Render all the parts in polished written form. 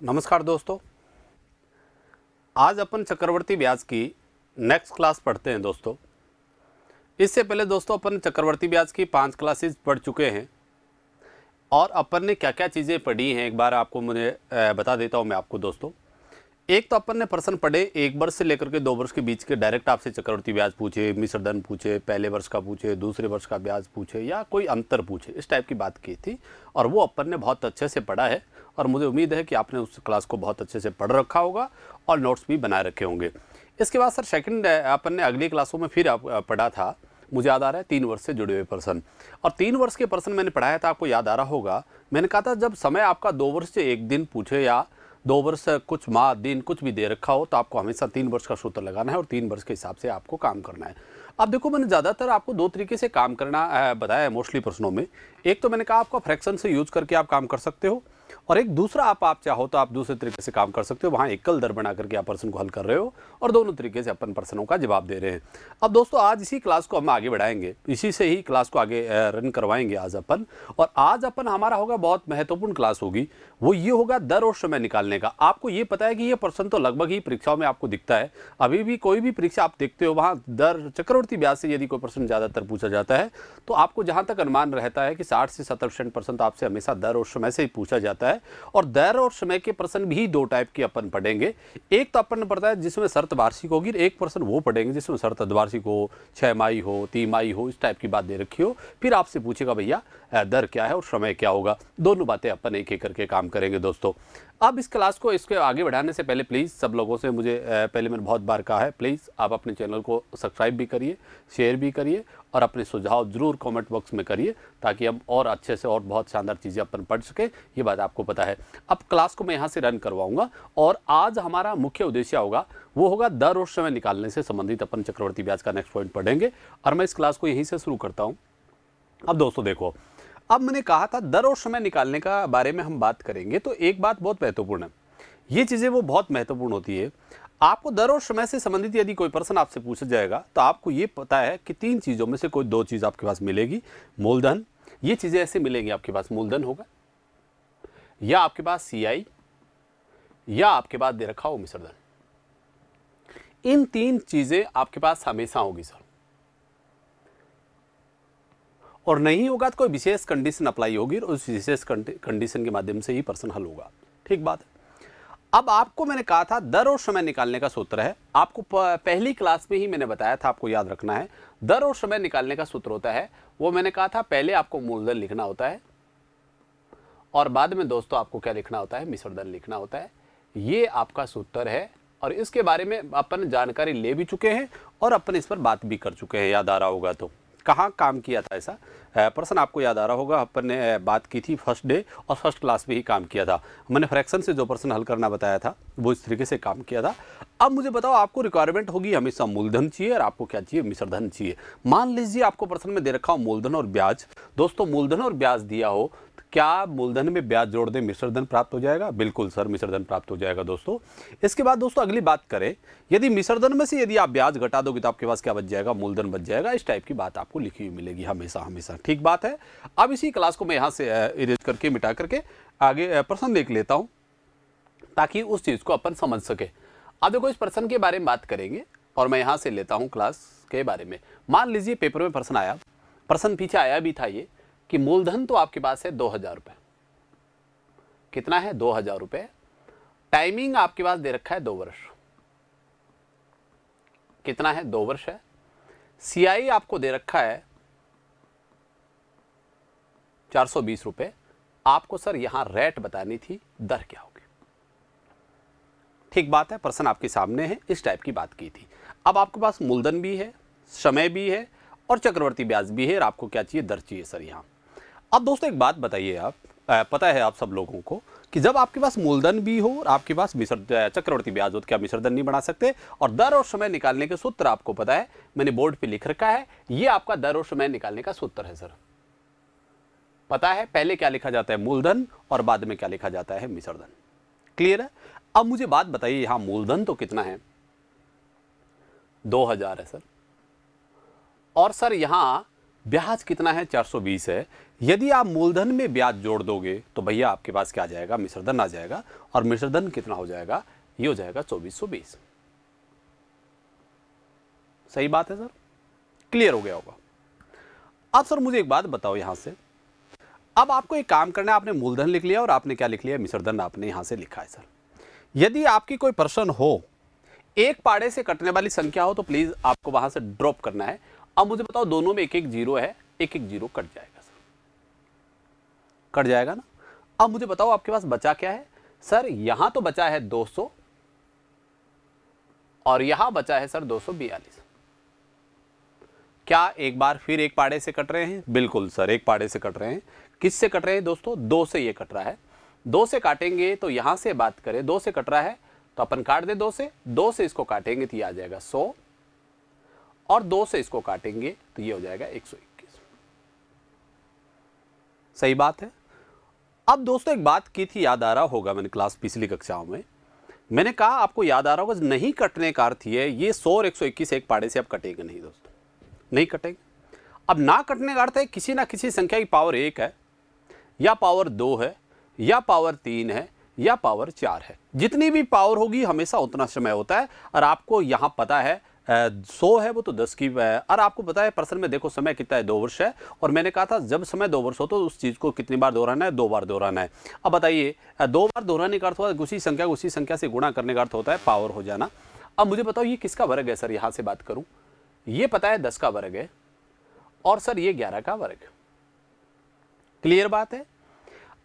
नमस्कार दोस्तों, आज अपन चक्रवर्ती ब्याज की नेक्स्ट क्लास पढ़ते हैं दोस्तों। इससे पहले दोस्तों अपन चक्रवर्ती ब्याज की 5 क्लासेस पढ़ चुके हैं और अपन ने क्या क्या चीज़ें पढ़ी हैं एक बार आपको मुझे बता देता हूं मैं आपको दोस्तों। एक तो अपन ने प्रश्न पढ़े 1 वर्ष से लेकर के 2 वर्ष के बीच के, डायरेक्ट आपसे चक्रवर्ती ब्याज पूछे, मिश्र धन पूछे, पहले वर्ष का पूछे, दूसरे वर्ष का ब्याज पूछे या कोई अंतर पूछे, इस टाइप की बात की थी और वो अपन ने बहुत अच्छे से पढ़ा है और मुझे उम्मीद है कि आपने उस क्लास को बहुत अच्छे से पढ़ रखा होगा और नोट्स भी बनाए रखे होंगे। इसके बाद सर सेकंड अपन ने अगली क्लासों में फिर पढ़ा था, मुझे याद आ रहा है 3 वर्ष से जुड़े हुए प्रश्न, और 3 वर्ष के प्रश्न मैंने पढ़ाया था, आपको याद आ रहा होगा। मैंने कहा था जब समय आपका 2 वर्ष से 1 दिन पूछे या 2 वर्ष कुछ माह दिन कुछ भी दे रखा हो तो आपको हमेशा 3 वर्ष का सूत्र लगाना है और 3 वर्ष के हिसाब से आपको काम करना है। अब देखो, मैंने ज़्यादातर आपको 2 तरीके से काम करना बताया है मोस्टली प्रश्नों में। एक तो मैंने कहा आपका फ्रैक्शन से यूज करके आप काम कर सकते हो, और एक दूसरा आप चाहो तो आप दूसरे तरीके से काम कर सकते हो, वहाँ एकल दर बना करके आप प्रश्न को हल कर रहे हो और दोनों तरीके से अपन प्रश्नों का जवाब दे रहे हैं। अब दोस्तों आज इसी क्लास को हम आगे बढ़ाएंगे, इसी से ही क्लास को आगे रन करवाएंगे आज अपन। और आज अपन हमारा होगा बहुत महत्वपूर्ण क्लास होगी, वो ये होगा दर और समय निकालने का। आपको ये पता है कि ये प्रश्न तो लगभग ही परीक्षाओं में आपको दिखता है, अभी भी कोई भी परीक्षा आप देखते हो वहाँ दर चक्रवर्ती ब्याज से यदि कोई प्रश्न ज़्यादातर पूछा जाता है तो आपको जहाँ तक अनुमान रहता है कि 60 से 70% आपसे हमेशा दर और समय से ही पूछा जाता है। और दर और समय के प्रश्न भी 2 टाइप के अपन पढ़ेंगे। एक तो अपन ने पढ़ता है जिसमें शर्त वार्षिक होगी, एक प्रश्न वो पढ़ेंगे जिसमें शर्त द्वार्षिक हो, 6 माही हो, 3 माही हो, इस टाइप की बात दे रखी हो। फिर आपसे पूछेगा भैया दर क्या है और समय क्या होगा, दोनों बातें अपन एक एक करके काम करेंगे दोस्तों। अब इस क्लास को इसके आगे बढ़ाने से पहले प्लीज़ सब लोगों से मुझे पहले मैंने बहुत बार कहा है, प्लीज़ आप अपने चैनल को सब्सक्राइब भी करिए, शेयर भी करिए और अपने सुझाव जरूर कमेंट बॉक्स में करिए ताकि हम और अच्छे से और बहुत शानदार चीज़ें अपन पढ़ सके, ये बात आपको पता है। अब क्लास को मैं यहाँ से रन करवाऊंगा और आज हमारा मुख्य उद्देश्य होगा वो होगा दर और समय निकालने से संबंधित अपन चक्रवर्ती ब्याज का नेक्स्ट पॉइंट पढ़ेंगे और मैं इस क्लास को यहीं से शुरू करता हूँ। अब दोस्तों देखो, अब मैंने कहा था दर और समय निकालने का बारे में हम बात करेंगे तो एक बात बहुत महत्वपूर्ण है, ये चीज़ें वो बहुत महत्वपूर्ण होती है। आपको दर और समय से संबंधित यदि कोई प्रश्न आपसे पूछा जाएगा तो आपको ये पता है कि 3 चीज़ों में से कोई 2 चीज़ आपके पास मिलेगी। मूलधन, ये चीज़ें ऐसे मिलेंगी, आपके पास मूलधन होगा या आपके पास सीआई या आपके पास दे रखा हो मिश्र धन। इन 3 चीज़ें आपके पास हमेशा होगी सर, और नहीं होगा तो कोई विशेष कंडीशन अप्लाई होगी और उस विशेष कंडीशन के माध्यम से ही प्रश्न हल होगा। ठीक बात है। अब आपको मैंने कहा था दर और समय निकालने का सूत्र है, आपको पहली क्लास में ही मैंने बताया था, आपको याद रखना है। दर और समय निकालने का सूत्र होता है, वो मैंने कहा था पहले आपको मूलधन लिखना होता है और बाद में दोस्तों आपको क्या लिखना होता है, मिश्र धन लिखना होता है। ये आपका सूत्र है और इसके बारे में अपन जानकारी ले भी चुके हैं और अपन इस पर बात भी कर चुके हैं, याद आ रहा होगा तो। कहाँ काम किया था ऐसा प्रश्न आपको याद आ रहा होगा, अपन ने बात की थी फर्स्ट डे और फर्स्ट क्लास में ही काम किया था। मैंने फ्रैक्शन से जो प्रश्न हल करना बताया था वो इस तरीके से काम किया था। अब मुझे बताओ, आपको रिक्वायरमेंट होगी हमेशा मूलधन चाहिए और आपको क्या चाहिए, मिश्र धन चाहिए। मान लीजिए आपको प्रश्न में दे रखा हो मूलधन और ब्याज। दोस्तों मूलधन और ब्याज दिया हो, क्या मूलधन में ब्याज जोड़ दें मिश्र धन प्राप्त हो जाएगा? बिल्कुल सर, मिश्र धन प्राप्त हो जाएगा दोस्तों। इसके बाद दोस्तों अगली बात करें, यदि मिश्र धन में से यदि आप ब्याज घटा दोगे तो आपके पास क्या बच जाएगा, मूलधन बच जाएगा। इस टाइप की बात आपको लिखी हुई मिलेगी हमेशा हमेशा। ठीक बात है। अब इसी क्लास को मैं यहाँ से इरेज करके मिटा करके आगे प्रश्न देख लेता हूँ ताकि उस चीज़ को अपन समझ सके। अब देखो, इस प्रश्न के बारे में बात करेंगे और मैं यहाँ से लेता हूँ क्लास के बारे में। मान लीजिए पेपर में प्रश्न आया, प्रश्न पीछे आया भी था ये कि मूलधन तो आपके पास है 2000 रुपये। कितना है? 2000 रुपये। टाइमिंग आपके पास दे रखा है 2 वर्ष। कितना है? 2 वर्ष है। सीआई आपको दे रखा है 420 रुपये। आपको सर यहां रेट बतानी थी, दर क्या होगी। ठीक बात है, प्रश्न आपके सामने है, इस टाइप की बात की थी। अब आपके पास मूलधन भी है, समय भी है और चक्रवर्ती ब्याज भी है और आपको क्या चाहिए, दर चाहिए सर यहां। अब दोस्तों एक बात बताइए, आप पता है आप सब लोगों को कि जब आपके पास मूलधन भी हो और आपके पास चक्रवर्ती ब्याज हो तो क्या मिश्र धन नहीं बना सकते? और दर और समय निकालने के सूत्र आपको पता है, मैंने बोर्ड पे लिख रखा है, ये आपका दर और समय निकालने का सूत्र है सर। पता है पहले क्या लिखा जाता है, मूलधन, और बाद में क्या लिखा जाता है, मिश्र धन। क्लियर है? अब मुझे बात बताइए, यहां मूलधन तो कितना है, 2000 है सर, और सर यहां ब्याज कितना है, 420 है। यदि आप मूलधन में ब्याज जोड़ दोगे तो भैया आपके पास क्या आ जाएगा, मिश्रधन आ जाएगा। और मिश्रधन कितना हो जाएगा, ये हो जाएगा 2420। सही बात है सर, क्लियर हो गया होगा। अब सर मुझे एक बात बताओ, यहां से अब आपको एक काम करना है, आपने मूलधन लिख लिया और आपने क्या लिख लिया, मिश्रधन आपने यहां से लिखा है सर। यदि आपकी कोई प्रश्न हो, एक पाड़े से कटने वाली संख्या हो, तो प्लीज आपको वहां से ड्रॉप करना है। अब मुझे बताओ, दोनों में एक एक जीरो है, एक एक जीरो कट जाएगा सर, कट जाएगा ना। अब मुझे बताओ आपके पास बचा क्या है सर, यहां तो बचा है 200 और यहां बचा है सर 242। क्या एक बार फिर एक पाड़े से कट रहे हैं? बिल्कुल सर, एक पाड़े से कट रहे हैं। किससे कट रहे हैं दोस्तों? 2 से ये कट रहा है। 2 से काटेंगे तो यहां से बात करें, 2 से कट रहा है तो अपन काट दे 2 से इसको काटेंगे तो ये आ जाएगा 100 और 2 से इसको काटेंगे तो ये हो जाएगा 121। सही बात है। अब दोस्तों एक बात की थी, याद आ रहा होगा, मैंने क्लास पिछली कक्षाओं में मैंने कहा, आपको याद आ रहा होगा, नहीं कटने का अर्थ है ये 100 और 121 एक पाड़े से आप कटेंगे नहीं दोस्तों, नहीं कटेंगे। अब ना कटने का अर्थ है किसी ना किसी संख्या की पावर 1 है या पावर 2 है या पावर 3 है या पावर 4 है। जितनी भी पावर होगी हमेशा उतना समय होता है। और आपको यहाँ पता है 100 है वो तो 10 की है। और आपको पता है प्रश्न में देखो समय कितना है, 2 वर्ष है। और मैंने कहा था जब समय 2 वर्ष हो तो उस चीज़ को कितनी बार दोहराना है, 2 बार दोहराना है। अब बताइए 2 बार दोहराने का अर्थ होता है उसी संख्या से गुणा करने का अर्थ होता है पावर हो जाना। अब मुझे बताओ ये किसका वर्ग है सर, यहाँ से बात करूँ, ये पता है 10 का वर्ग है और सर ये 11 का वर्ग। क्लियर बात है।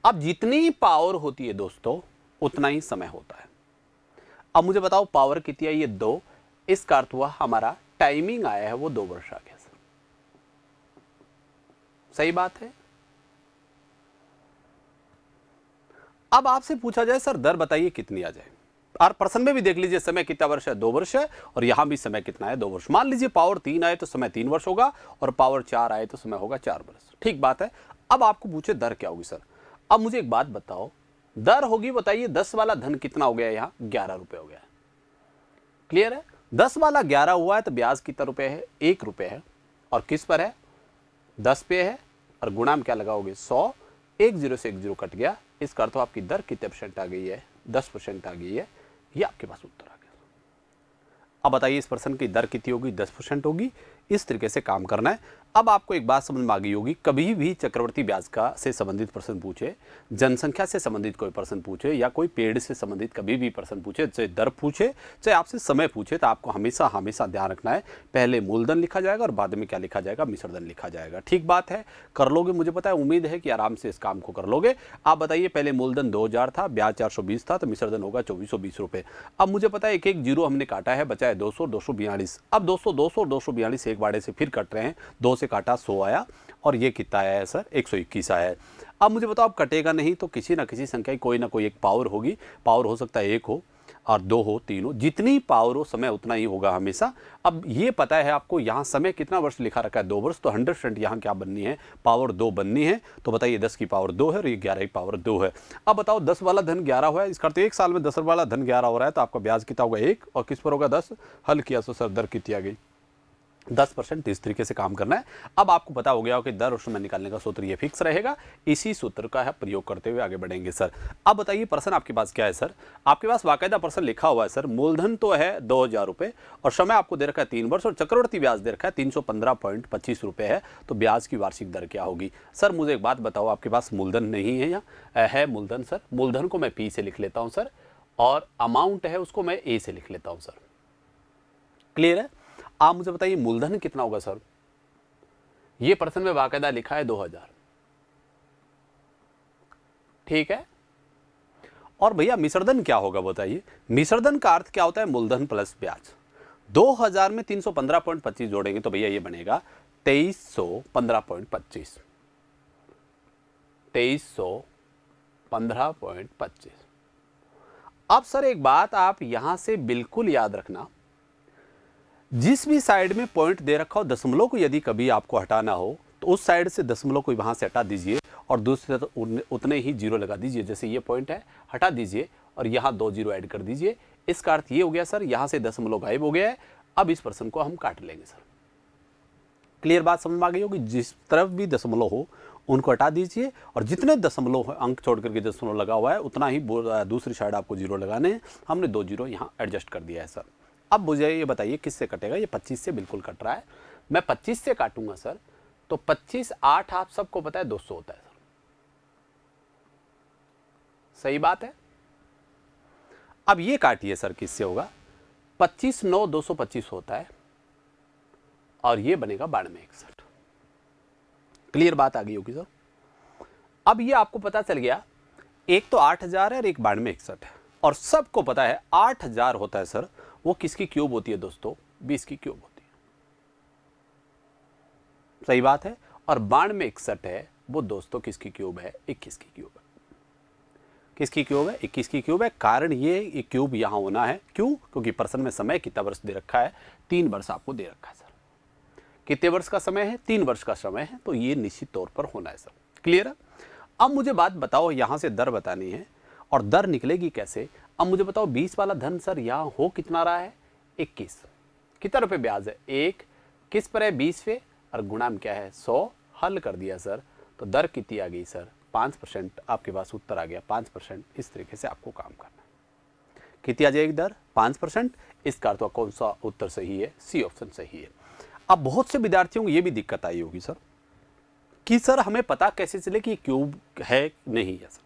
अब जितनी पावर होती है दोस्तों उतना ही समय होता है। अब मुझे बताओ पावर कितनी है, ये 2, इसका अर्थ हुआ हमारा टाइमिंग आया है वो 2 वर्ष आ गया सर। सही बात है। अब आपसे पूछा जाए सर दर बताइए कितनी आ जाए, और प्रश्न में भी देख लीजिए समय कितना वर्ष है, 2 वर्ष है। और यहां भी समय कितना है, 2 वर्ष। मान लीजिए पावर 3 आए तो समय 3 वर्ष होगा और पावर 4 आए तो समय होगा 4 वर्ष। ठीक बात है। अब आपको पूछे दर क्या होगी सर। अब मुझे एक बात बताओ, दर होगी, बताइए 10 वाला धन कितना हो गया, यहां 11 रुपए हो गया। क्लियर है। 10 वाला 11 हुआ है तो ब्याज कितना रुपए है, 1 रुपए है। और किस पर है, 10 पे है। और गुणा में क्या लगाओगे, 100, 1 0 से 1 0 कट गया। इसका अर्थ आपकी दर कितने % आ गई है, 10% आ गई है। ये आपके पास उत्तर आ गया। अब बताइए इस प्रश्न की दर कितनी होगी, 10% होगी। इस तरीके से काम करना है। अब आपको एक बात समझ में आ गई होगी, कभी भी चक्रवर्ती ब्याज का से संबंधित प्रश्न पूछे, जनसंख्या से संबंधित कोई प्रश्न पूछे या कोई पेड़ से संबंधित कभी भी प्रश्न पूछे, चाहे दर पूछे चाहे आपसे समय पूछे, तो आपको हमेशा हमेशा ध्यान रखना है पहले मूलधन लिखा जाएगा और बाद में क्या लिखा जाएगा, मिश्रधन लिखा जाएगा। ठीक बात है, कर लोगे, मुझे पता है, उम्मीद है कि आराम से इस काम को कर लोगे। आप बताइए पहले मूलधन 2000 था, ब्याज 420 था, तो मिश्रधन होगा 2420 रुपये। अब मुझे पता है एक एक जीरो हमने काटा है, बचा है 200 242। अब 200 200 242 एक बाड़े से फिर कट रहे हैं, 2 से काटा 100 आया और ये कितना आया है सर, 121 आया है। अब मुझे बताओ, अब कटेगा नहीं तो किसी ना किसी संख्या की कोई ना कोई एक पावर होगी। पावर हो सकता है 1 हो और 2 हो, 3 हो, जितनी पावर हो समय उतना ही होगा हमेशा। अब ये पता है आपको, यहाँ समय कितना वर्ष लिखा रखा है, 2 वर्ष, तो 100% यहाँ क्या बननी है, पावर 2 बननी है। तो बताइए 10 की पावर 2 है और ये 11 की पावर 2 है। अब बताओ 10 वाला धन 11 हुआ है, इसका अर्थ 1 साल में 10 वाला धन 11 हो रहा है, तो आपका ब्याज कितना होगा, 1, और किस पर होगा, 10। हल किया तो सर दर कितनी आ गई, 10%। इस तरीके से काम करना है। अब आपको पता हो गया हो कि दर और समय निकालने का सूत्र ये फिक्स रहेगा। इसी सूत्र का है प्रयोग करते हुए आगे बढ़ेंगे सर। अब बताइए प्रश्न आपके पास क्या है सर, आपके पास बाकायदा प्रश्न लिखा हुआ है सर। मूलधन तो है 2000 रुपये और समय आपको दे रखा है 3 वर्ष और चक्रवर्ती ब्याज दे रखा है 315.25 रुपये है। तो ब्याज की वार्षिक दर क्या होगी सर। मुझे एक बात बताओ, आपके पास मूलधन नहीं है या है मूलधन सर? मूलधन को मैं P से लिख लेता हूँ सर, और अमाउंट है उसको मैं A से लिख लेता हूँ सर। क्लियर है। आप मुझे बताइए मूलधन कितना होगा सर। ये प्रश्न में बाकायदा लिखा है 2000। ठीक है। और भैया मिश्रधन क्या होगा बताइए। मिश्रधन का अर्थ क्या होता है, मूलधन प्लस ब्याज। 2000 में 315.25 जोड़ेंगे तो भैया ये बनेगा 2315.25। 2315.25। अब सर एक बात आप यहां से बिल्कुल याद रखना, जिस भी साइड में पॉइंट दे रखा हो, दशमलव को यदि कभी आपको हटाना हो तो उस साइड से दशमलव को वहां से हटा दीजिए और दूसरे तो उतने ही जीरो लगा दीजिए। जैसे ये पॉइंट है, हटा दीजिए और यहाँ 2 जीरो ऐड कर दीजिए। इसका अर्थ ये हो गया सर, यहाँ से दशमलव गायब हो गया है। अब इस प्रश्न को हम काट लेंगे सर। क्लियर बात समझ में आ गई होगी। जिस तरफ भी दशमलव हो उनको हटा दीजिए और जितने दशमलव अंक छोड़ करके दशमलव लगा हुआ है उतना ही दूसरी साइड आपको जीरो लगाने हैं। हमने 2 जीरो यहाँ एडजस्ट कर दिया है सर। अब मुझे ये बताइए किससे कटेगा? ये 25 से बिल्कुल कट रहा है। मैं 25 से काटूंगा सर, तो 25 8 आप सबको पता है 200 होता है सर, सही बात है। अब ये काटिए सर, किससे होगा? 25 9 225 होता है और ये बनेगा 9261। क्लियर बात आ गई होगी सर। अब ये आपको पता चल गया, एक तो 8000 है और एक 9261 है, और सबको पता है 8000 होता है सर, वो किसकी क्यूब होती है दोस्तों? 20 की क्यूब होती है, सही बात है। और 9261 है वो दोस्तों किसकी क्यूब है? 21 की क्यूब है। किसकी क्यूब है? 21 की क्यूब है। कारण ये क्यूब यहां होना है, क्यों? क्योंकि प्रश्न में समय कितना वर्ष दे रखा है? 3 वर्ष आपको दे रखा है सर। कितने वर्ष का समय है? 3 वर्ष का समय है, तो ये निश्चित तौर पर होना है सर। क्लियर है? अब मुझे बात बताओ, यहां से दर बतानी है, और दर निकलेगी कैसे? अब मुझे बताओ 20 वाला धन सर यहां हो कितना रहा है? 21। कितना रुपए ब्याज है? 1 किस पर है? 20 पे, और गुणाम क्या है? 100। हल कर दिया सर, तो दर कितनी आ गई सर? 5%। आपके पास उत्तर आ गया 5%। इस तरीके से आपको काम करना है। कितनी आ जाएगी दर? 5%। इसका अर्थ कौन सा उत्तर सही है? सी ऑप्शन सही है। अब बहुत से विद्यार्थियों को ये भी दिक्कत आई होगी सर कि सर हमें पता कैसे चले कि क्यूब है नहीं है सर।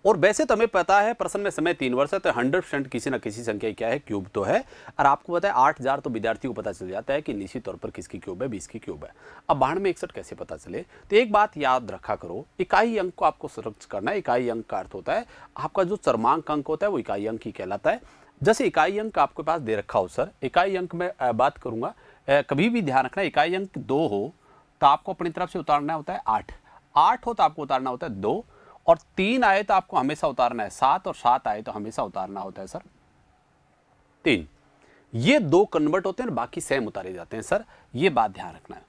और वैसे तो हमें पता है प्रश्न में समय 3 वर्ष है, तो 100% किसी न किसी संख्या क्या है? क्यूब तो है। और आपको पता है 8000, तो विद्यार्थी को पता चल जाता है कि निश्चित तौर पर किसकी क्यूब है? 20 की क्यूब है। अब 9261 कैसे पता चले? तो एक बात याद रखा करो, इकाई अंक को आपको सर्च करना है। इकाई अंक का अर्थ होता है आपका जो चरमांक अंक होता है वो इकाई अंक ही कहलाता है। जैसे इकाई अंक आपके पास दे रखा हो सर, इकाई अंक में बात करूंगा, कभी भी ध्यान रखना, इकाई अंक 2 हो तो आपको अपनी तरफ से उतारना होता है 8, 8 हो तो आपको उतारना होता है 2, और 3 आए तो आपको हमेशा उतारना है 7, और 7 आए तो हमेशा उतारना होता है सर 3। ये 2 कन्वर्ट होते हैं और बाकी सेम उतारे जाते हैं सर, ये बात ध्यान रखना है।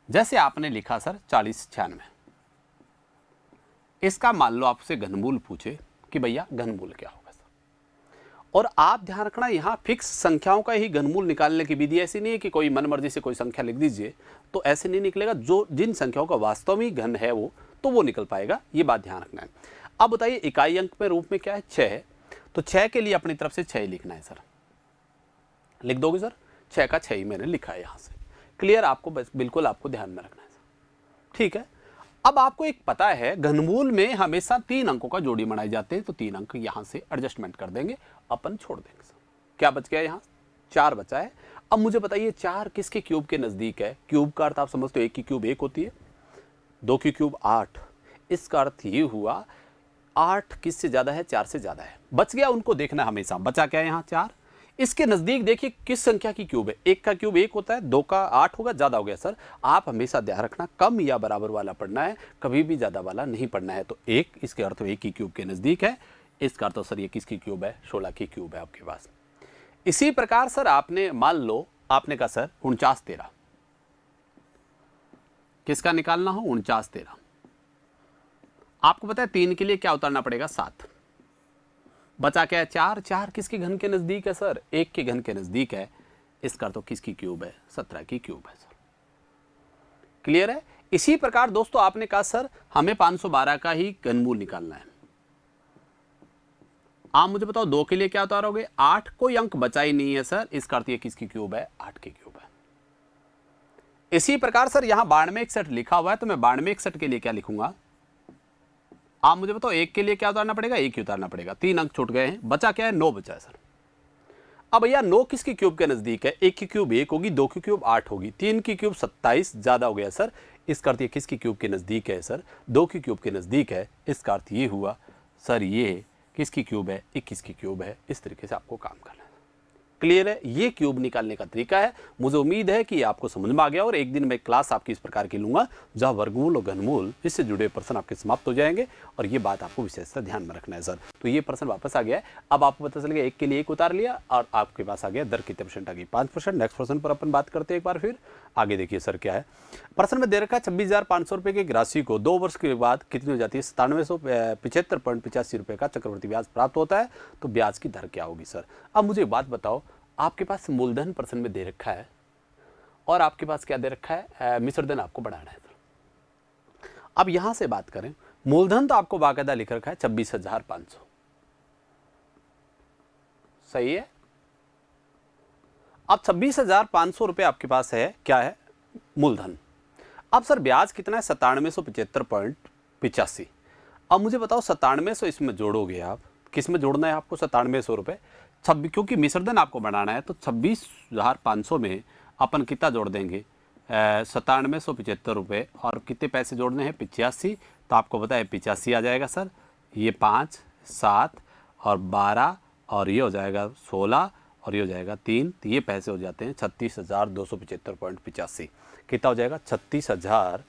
जैसे आपने लिखा सर 4096, इसका मान लो आपसे घनमूल पूछे कि भैया घनमूल क्या होगा सर, और आप ध्यान रखना यहां फिक्स संख्याओं का ही घनमूल निकालने की विधि ऐसी नहीं है कि कोई मनमर्जी से कोई संख्या लिख दीजिए, तो ऐसे नहीं निकलेगा। जो जिन संख्याओं का वास्तव में घन है वो निकल पाएगा, ये बात ध्यान रखना है। अब बताइए इकाई अंक में रूप में क्या है? 6 है, तो 6 के लिए अपनी तरफ से 6 लिखना है सर। लिख दोगे सर? 6 का 6 ही मैंने लिखा है यहां से। क्लियर? आपको बिल्कुल आपको ध्यान में रखना है सर, ठीक है। अब आपको एक पता है घनमूल में हमेशा 3 अंकों का जोड़ी बनाए जाते हैं, तो 3 अंक यहां से एडजस्टमेंट कर देंगे, अपन छोड़ देंगे सर। क्या बच गया? यहां 4 बचा है। अब मुझे बताइए 4 किसके क्यूब के नजदीक है? क्यूब का अर्थ आप समझते हो 1 की क्यूब 1 होती है, 2 की क्यूब 8। इसका अर्थ ये हुआ 8 किससे ज्यादा है? 4 से ज्यादा है। बच गया, उनको देखना हमेशा। बचा क्या है यहाँ? 4। इसके नजदीक देखिए किस संख्या की क्यूब है? 1 का क्यूब 1 होता है, 2 का 8 होगा, ज्यादा हो गया सर। आप हमेशा ध्यान रखना कम या बराबर वाला पढ़ना है, कभी भी ज्यादा वाला नहीं पढ़ना है। तो 1, इसके अर्थ 1 की क्यूब के नजदीक है। इसका अर्थ सर ये किसकी क्यूब है? 16 की क्यूब है आपके पास। इसी प्रकार सर आपने मान लो आपने कहा सर 49 13, किसका निकालना हो? 49 13। आपको पता है 3 के लिए क्या उतारना पड़ेगा? 7। बचा क्या है? 4। 4 किसके घन के नजदीक है सर? 1 के घन के नजदीक है। इसका तो किसकी क्यूब है? 17 की क्यूब है सर। क्लियर है? इसी प्रकार दोस्तों आपने कहा सर हमें 512 का ही घनमूल निकालना है। आप मुझे बताओ 2 के लिए क्या उतारोगे? 8। कोई अंक बचा ही नहीं है सर, इसका अर्थ ये किसकी क्यूब है? 8 की क्यूब है। इसी प्रकार सर यहां 9261 लिखा हुआ है, तो मैं 9261 के लिए क्या लिखूंगा? आप मुझे बताओ 1 के लिए क्या उतारना पड़ेगा? 1 ही उतारना पड़ेगा। 3 अंक छूट गए हैं, बचा क्या है? 9 बचा है सर। अब भैया 9 किसकी क्यूब के नजदीक है? 1 की क्यूब 1 होगी, 2 की क्यूब 8 होगी, 3 की क्यूब 27, ज्यादा हो गया सर। इसका अर्थ ये किसकी क्यूब के नजदीक है सर? 2 की क्यूब के नजदीक है। इसका अर्थ ये हुआ सर ये किसकी क्यूब है? 21 की क्यूब है। इस तरीके से आपको काम करना है। क्लियर है? ये क्यूब निकालने का तरीका है। मुझे उम्मीद है कि आपको समझ में आ गया, और एक दिन मैं क्लास आपकी इस प्रकार की लूंगा जहां वर्गमूल और घनमूल इससे जुड़े प्रश्न आपके समाप्त हो जाएंगे, और ये बात आपको विशेषतः ध्यान में रखना है सर। तो ये प्रश्न वापस आ गया है। अब आपको पता चल गया 1 के लिए 1 उतार लिया, और आपके पास आ गया दर कितने परसेंट आ गई? 5%। नेक्स्ट प्रश्न पर अपन बात करते हैं एक बार फिर। आगे देखिए सर क्या है प्रश्न में दे रखा है 26,500 रुपए की राशि को 2 वर्ष के बाद कितनी हो जाती है? 9775.85 रुपए का चक्रवृद्धि ब्याज प्राप्त होता है, तो ब्याज की दर क्या होगी सर? अब मुझे बात बताओ, आपके पास मूलधन प्रश्न में दे रखा है, और आपके पास क्या दे रखा है? मिश्रधन आपको बढ़ाना है। अब यहां से बात करें, मूलधन तो आपको बाकायदा लिख रखा है 26,500, सही है। अब 26,500 रुपये आपके पास है, क्या है, मूलधन। अब सर ब्याज कितना है, 9775.85। अब मुझे बताओ 9700 इसमें जोड़ोगे आप, किस में जोड़ना है आपको 9700 रुपये, क्योंकि मिश्रधन आपको बनाना है, तो 26,500 में अपन कितना जोड़ देंगे, 9775 रुपये, और कितने पैसे जोड़ने हैं, 85। तो आपको पता है 85 आ जाएगा सर, ये 5, 7 और 12, और ये हो जाएगा 16, और ये हो जाएगा 3, तो ये पैसे हो जाते हैं 36,275.85। कितना हो जाएगा, 36,000,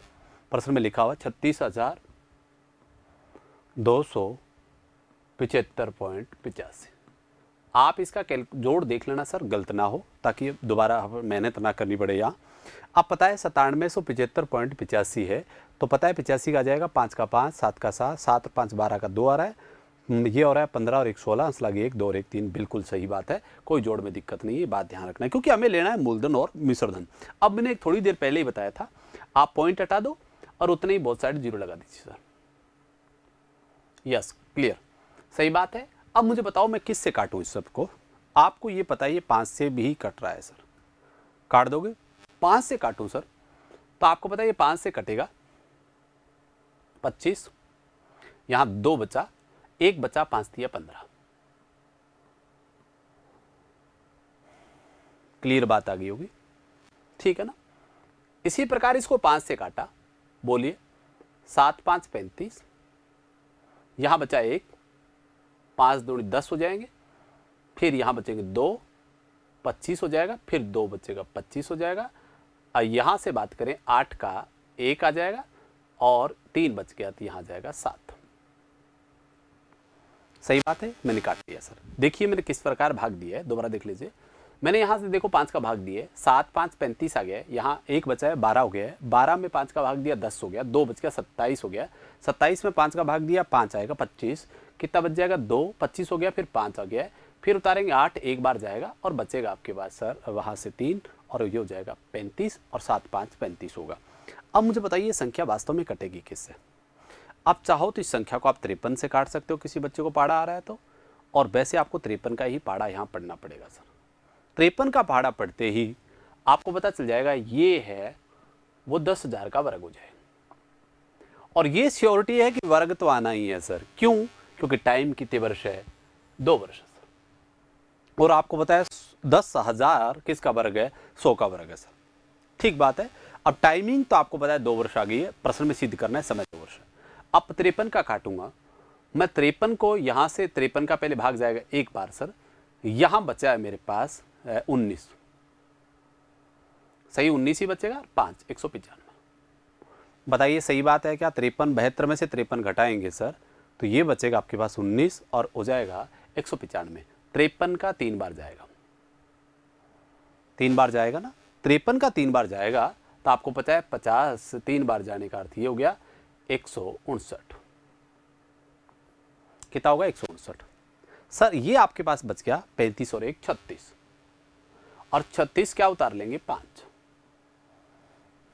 प्रश्न में लिखा हुआ 36,275.85। आप इसका जोड़ देख लेना सर, गलत ना हो, ताकि दोबारा मेहनत ना करनी पड़े यहाँ। अब पता है 9775.85 है, तो पता है 85 का आ जाएगा, 5 का 5, 7 का 7, 7 5 12 का 2 आ रहा है, ये हो रहा है 15 और 1 16, अंश लगे 1 2 और 1 3, बिल्कुल सही बात है, कोई जोड़ में दिक्कत नहीं है, बात ध्यान रखना है, क्योंकि हमें लेना है मूलधन और मिश्रधन। अब मैंने थोड़ी देर पहले ही बताया था, आप पॉइंट हटा दो और उतने ही बहुत साइड जीरो लगा दीजिए सर। यस, क्लियर, सही बात है। अब मुझे बताओ मैं किस से काटूं इस सबको, आपको ये पता है ये 5 से भी कट रहा है सर, काट दोगे, 5 से काटूं सर, तो आपको पता है ये 5 से कटेगा 25, यहां 2 बचा, 1 बचा, 5 दिया 15। क्लियर बात आ गई होगी, ठीक है ना। इसी प्रकार इसको 5 से काटा, बोलिए 7 5 35, यहां बचा 1, 5 दूनी 10 हो जाएंगे, फिर यहां बचेंगे 2, 25 हो जाएगा, फिर 2 बचेगा 25 हो जाएगा, और यहां से बात करें 8 का 1 आ जाएगा, और 3 बच गया तो यहां आ जाएगा 7। सही बात है, मैंने काट दिया सर। देखिए मैंने किस प्रकार भाग दिया है, दोबारा देख लीजिए। मैंने यहाँ से देखो 5 का भाग दिए, 7 5 35 आ गया है, यहाँ 1 बचा है 12 हो गया है, 12 में 5 का भाग दिया 10 हो गया, 2 बच गया 27 हो गया, 27 में 5 का भाग दिया 5 आएगा 25, कितना बच जाएगा 2, 25 हो गया, फिर 5 आ गया है, फिर उतारेंगे 8, एक बार जाएगा और बचेगा आपके पास सर वहाँ से 3, और ये हो जाएगा 35, और 7 5 35 होगा। अब मुझे बताइए संख्या वास्तव में कटेगी किससे। आप चाहो तो इस संख्या को आप 53 से काट सकते हो, किसी बच्चे को पहाड़ा आ रहा है तो, और वैसे आपको 53 का ही पहाड़ा यहाँ पढ़ना पड़ेगा सर। 53 का पहाड़ा पढ़ते ही आपको पता चल जाएगा ये है वो 10,000 का वर्ग हो जाएगा, और ये श्योरिटी है कि वर्ग तो आना ही है सर। क्यों, क्योंकि टाइम कितने वर्ष है, 2 वर्ष सर, और आपको पता है 10,000 किसका वर्ग है, 100 का वर्ग है सर। ठीक बात है। अब टाइमिंग तो आपको पता है 2 वर्ष आ गई है, प्रश्न में सिद्ध करना है समय 2 वर्ष। अब 53 का काटूंगा मैं, 53 को यहाँ से 53 का पहले भाग जाएगा एक बार सर, यहाँ बचा है मेरे पास 19, सही 19 ही बचेगा, 5 195। बताइए सही बात है क्या, 53 72 में से 53 घटाएंगे सर, तो ये बचेगा आपके पास 19, और हो जाएगा 195। 53 का 3 बार जाएगा, 3 बार जाएगा ना, 53 का 3 बार जाएगा, तो आपको पता है 50 3 बार जाने का अर्थ ये हो गया 159। कितना होगा 159 सर। ये आपके पास बच गया 35 और 1 36, और 36 क्या उतार लेंगे 5,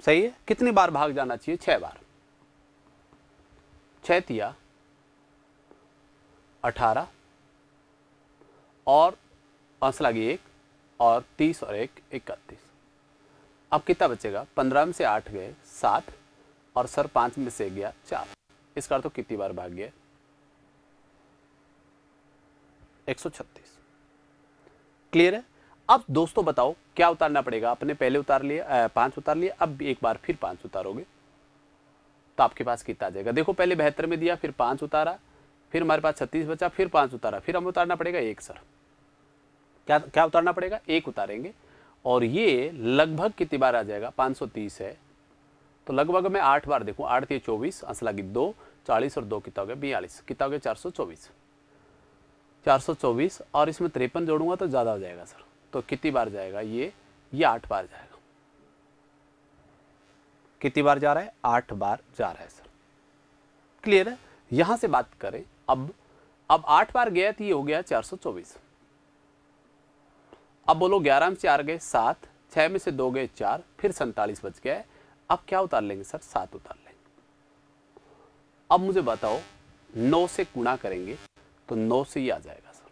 सही है। कितनी बार भाग जाना चाहिए, 6 बार, 6 तिया 18, और अंश लगी 1, और 30 और 1 31। अब कितना बचेगा, 15 में से 8 गए 7, और सर 5 में से गया 4, इसका अर्थ तो कितनी बार भाग गया 136। क्लियर है। अब दोस्तों बताओ क्या उतारना पड़ेगा, आपने पहले उतार लिया 5 उतार लिया, अब एक बार फिर 5 उतारोगे तो आपके पास कितना आ जाएगा। देखो पहले 72 में दिया, फिर 5 उतारा, फिर हमारे पास 36 बचा, फिर 5 उतारा, फिर हमें उतारना पड़ेगा 1 सर। क्या क्या उतारना पड़ेगा, 1 उतारेंगे, और ये लगभग कितनी बार आ जाएगा, 530 है, तो लगभग मैं 8 बार देखूँ, 8 3 24, अंश लगी 2, 40 और 2 कितना हो गया 42, कितना हो गया 424, 424, और इसमें 53 जोड़ूंगा तो ज़्यादा हो जाएगा सर, तो कितनी बार जाएगा ये 8 बार जाएगा। कितनी बार जा रहा है, 8 बार जा रहा है सर। क्लियर है। यहां से बात करें, अब 8 बार गया तो ये हो गया 424। अब बोलो 11 में 4 गए 7, 6 में से 2 गए 4, फिर 47 बच गया है। अब क्या उतार लेंगे सर, 7 उतार लेंगे। अब मुझे बताओ 9 से गुणा करेंगे तो 9 से ही आ जाएगा सर।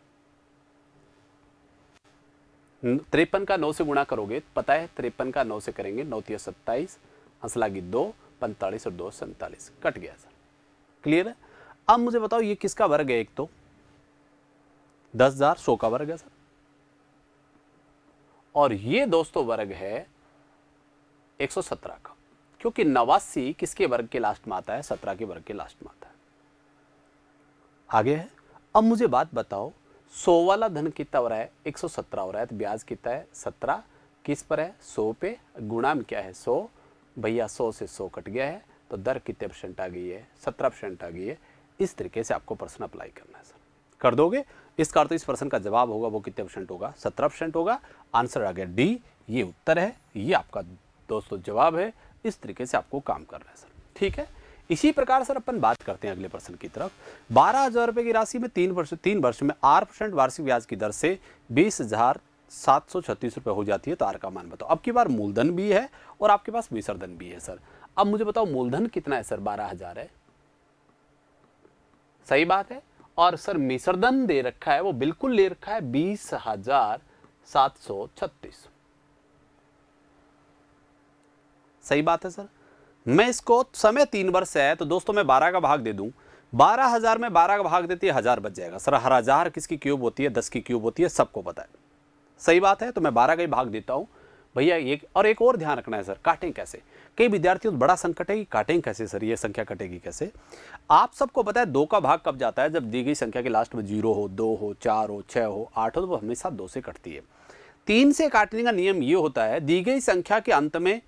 53 का 9 से गुणा करोगे, पता है 53 का 9 से करेंगे, 9 3 27, हंस लागी 2, 45 और 2 47, कट गया सर। क्लियर है। अब मुझे बताओ ये किसका वर्ग है, एक तो 10,000 100 का वर्ग है सर, और ये दोस्तों वर्ग है 117 का, क्योंकि 89 किसके वर्ग के लास्ट में आता है, 17 के वर्ग के लास्ट में आता है। आगे है। अब मुझे बात बताओ 100 वाला धन कितना हो रहा है, 117 हो रहा है, तो ब्याज कितना है 17, किस पर है 100 पे, गुणा में क्या है 100, भैया 100 से 100 कट गया है, तो दर कितने % आ गई है, 17% आ गई है। इस तरीके से आपको प्रश्न अप्लाई करना है सर, कर दोगे। इसका अर्थ इस प्रश्न का जवाब होगा वो कितने % होगा, 17% होगा। आंसर आ गया डी, ये उत्तर है, ये आपका दोस्तों जवाब है। इस तरीके से आपको काम करना है सर, ठीक है। इसी प्रकार सर अपन बात करते हैं अगले प्रश्न की तरफ। 12,000 रुपए की राशि में 3 वर्ष में 8% वार्षिक ब्याज की दर से 20,736 रुपए हो जाती है, तो आर का मान बताओ। अब की बार मूलधन भी है और आपके पास विसर्जन भी है सर। अब मुझे बताओ मूलधन कितना है सर, 12,000 है, सही बात है, और सर विसर्जन दे रखा है, वो बिल्कुल ले रखा है 20,736, सही बात है सर। मैं इसको समय 3 वर्ष है, तो दोस्तों मैं 12 का भाग दे दूं, 12,000 में 12 का भाग देती है 1000 बच जाएगा सर। हर 1000 किसकी क्यूब होती है, 10 की क्यूब होती है, सबको पता है, सही बात है। तो मैं 12 का ही भाग देता हूं भैया। एक और ध्यान रखना है सर, काटें कैसे। कई विद्यार्थियों को बड़ा संकट है कि काटें कैसे सर, ये संख्या कटेगी कैसे। आप सबको पता है 2 का भाग कब जाता है, जब दी गई संख्या के लास्ट में 0 हो, 2 हो, 4 हो, 6 हो, 8 हो, तो वो हमेशा 2 से कटती है। 3 से काटने का नियम ये होता है, दी गई संख्या के अंत में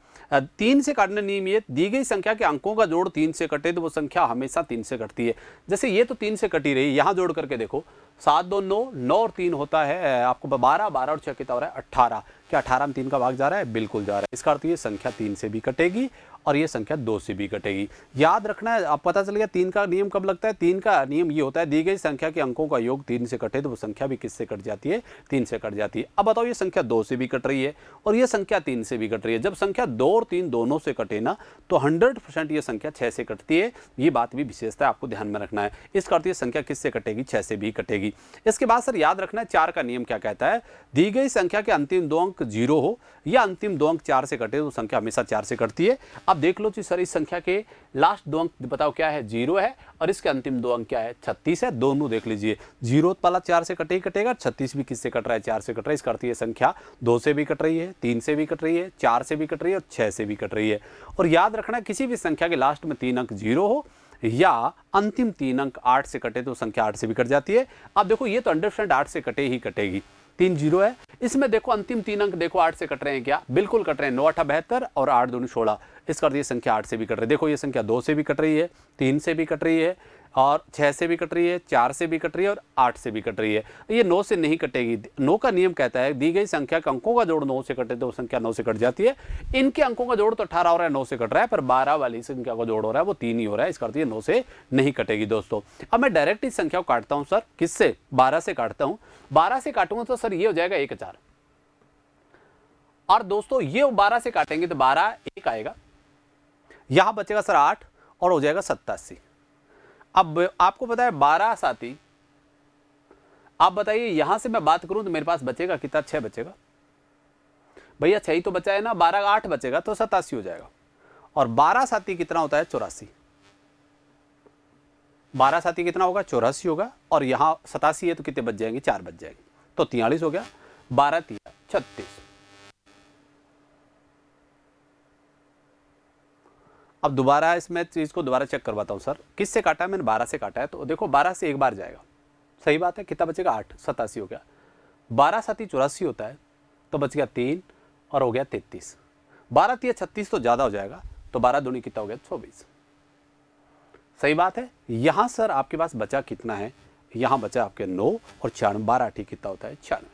3 से काटने नियम ये, दी गई संख्या के अंकों का जोड़ 3 से कटे तो वो संख्या हमेशा 3 से कटती है। जैसे ये तो 3 से कटी रही, यहां जोड़ करके देखो, 7 2 9, 9 और 3 होता है आपको 12, 12 और 6 कितना हो रहा है 18। क्या 18 में 3 का भाग जा रहा है, बिल्कुल जा रहा है। इसका अर्थ ये संख्या 3 से भी कटेगी और ये संख्या 2 से भी कटेगी। याद रखना है, आप पता चल गया 3 का नियम कब लगता है। 3 का नियम ये होता है, दी गई संख्या के अंकों का योग 3 से कटे तो वो संख्या भी किससे कट जाती है, 3 से कट जाती है। अब बताओ ये संख्या 2 से भी कट रही है और ये संख्या 3 से भी कट रही है। जब संख्या 2 और 3 दोनों से कटे ना, तो 100% ये संख्या 6 से कटती है। ये बात भी विशेषता आपको ध्यान में रखना है। इसका अर्थ ये संख्या किससे कटेगी, 6 से भी कटेगी। इसके बाद सर याद रखना है 4 का नियम क्या कहता है, दी गई संख्या के अंतिम 2 अंक 0 हो या अंतिम 2 अंक 4 से कटे तो संख्या हमेशा 4 से कटती है। अब देख लो जी सर, इस संख्या के लास्ट 2 अंक बताओ क्या है, 0 है, और इसके अंतिम 2 अंक क्या है, 36 है। दोनों देख लीजिए, 0 वाला 4 से कटे ही कटेगा, 36 भी किससे कट रहा है, 4 से कट रहा है। इसका अर्थ ये संख्या 2 से भी कट रही है, 3 से भी कट रही है, 4 से भी कट रही है और 6 से भी कट रही है। और याद रखना किसी भी संख्या के लास्ट में 3 अंक 0 हो या अंतिम 3 अंक 8 से कटे तो संख्या 8 से भी कट जाती है। अब देखो ये तो 100% 8 से कटे ही कटेगी, 3 0 है। इसमें देखो अंतिम 3 अंक देखो 8 से कट रहे हैं क्या, बिल्कुल कट रहे हैं, 9 8 72 और 8 2 16। इसका अर्थ ये संख्या 8 से भी कट रही है। देखो ये संख्या 2 से भी कट रही है, 3 से भी कट रही है और 6 से भी कट रही है, 4 से भी कट रही है और 8 से भी कट रही है। ये 9 से नहीं कटेगी। 9 का नियम कहता है दी गई संख्या के अंकों का जोड़ 9 से कटे तो संख्या 9 से कट जाती है। इनके अंकों का जोड़ तो 18 हो रहा है, 9 से कट रहा है, पर 12 वाली संख्या का जोड़ हो रहा है वो 3 ही हो रहा है। इसका अर्थ ये 9 से नहीं कटेगी दोस्तों। अब मैं डायरेक्ट इस संख्या को काटता हूं सर, किससे, 12 से काटता हूं। 12 से काटूंगा तो सर ये हो जाएगा 1000, और दोस्तों ये 12 से काटेंगे तो 12 1 आएगा, यहां बचेगा सर 8 और हो जाएगा 87। अब आपको पता है 12 साथी, आप बताइए यहां से मैं बात करूं तो मेरे पास बचेगा कितना, 6 बचेगा भैया, 6 ही तो बचा है ना, 12 8 बचेगा तो 87 हो जाएगा। और 12 साथी कितना होता है, 84। 12 साथी कितना होगा, 84 होगा, और यहां 87 है तो कितने बच जाएंगे, 4 बच जाएंगे, तो 43 हो गया। 12 3 36। अब दोबारा इसमें चीज को दोबारा चेक करवाता हूं सर, किससे काटा है मैंने, 12 से काटा है, तो देखो 12 से एक बार जाएगा, सही बात है, कितना बचेगा 8, 87 हो गया। 12 साथी 84 होता है तो बच गया 3 और हो गया 33। 12 3 36 तो ज्यादा हो जाएगा, तो 12 दूनी कितना हो गया, 24। सही बात है। यहां सर आपके पास बचा कितना है, यहां बचा आपके 9 और 96, 12 ठीक कितना होता है, 96।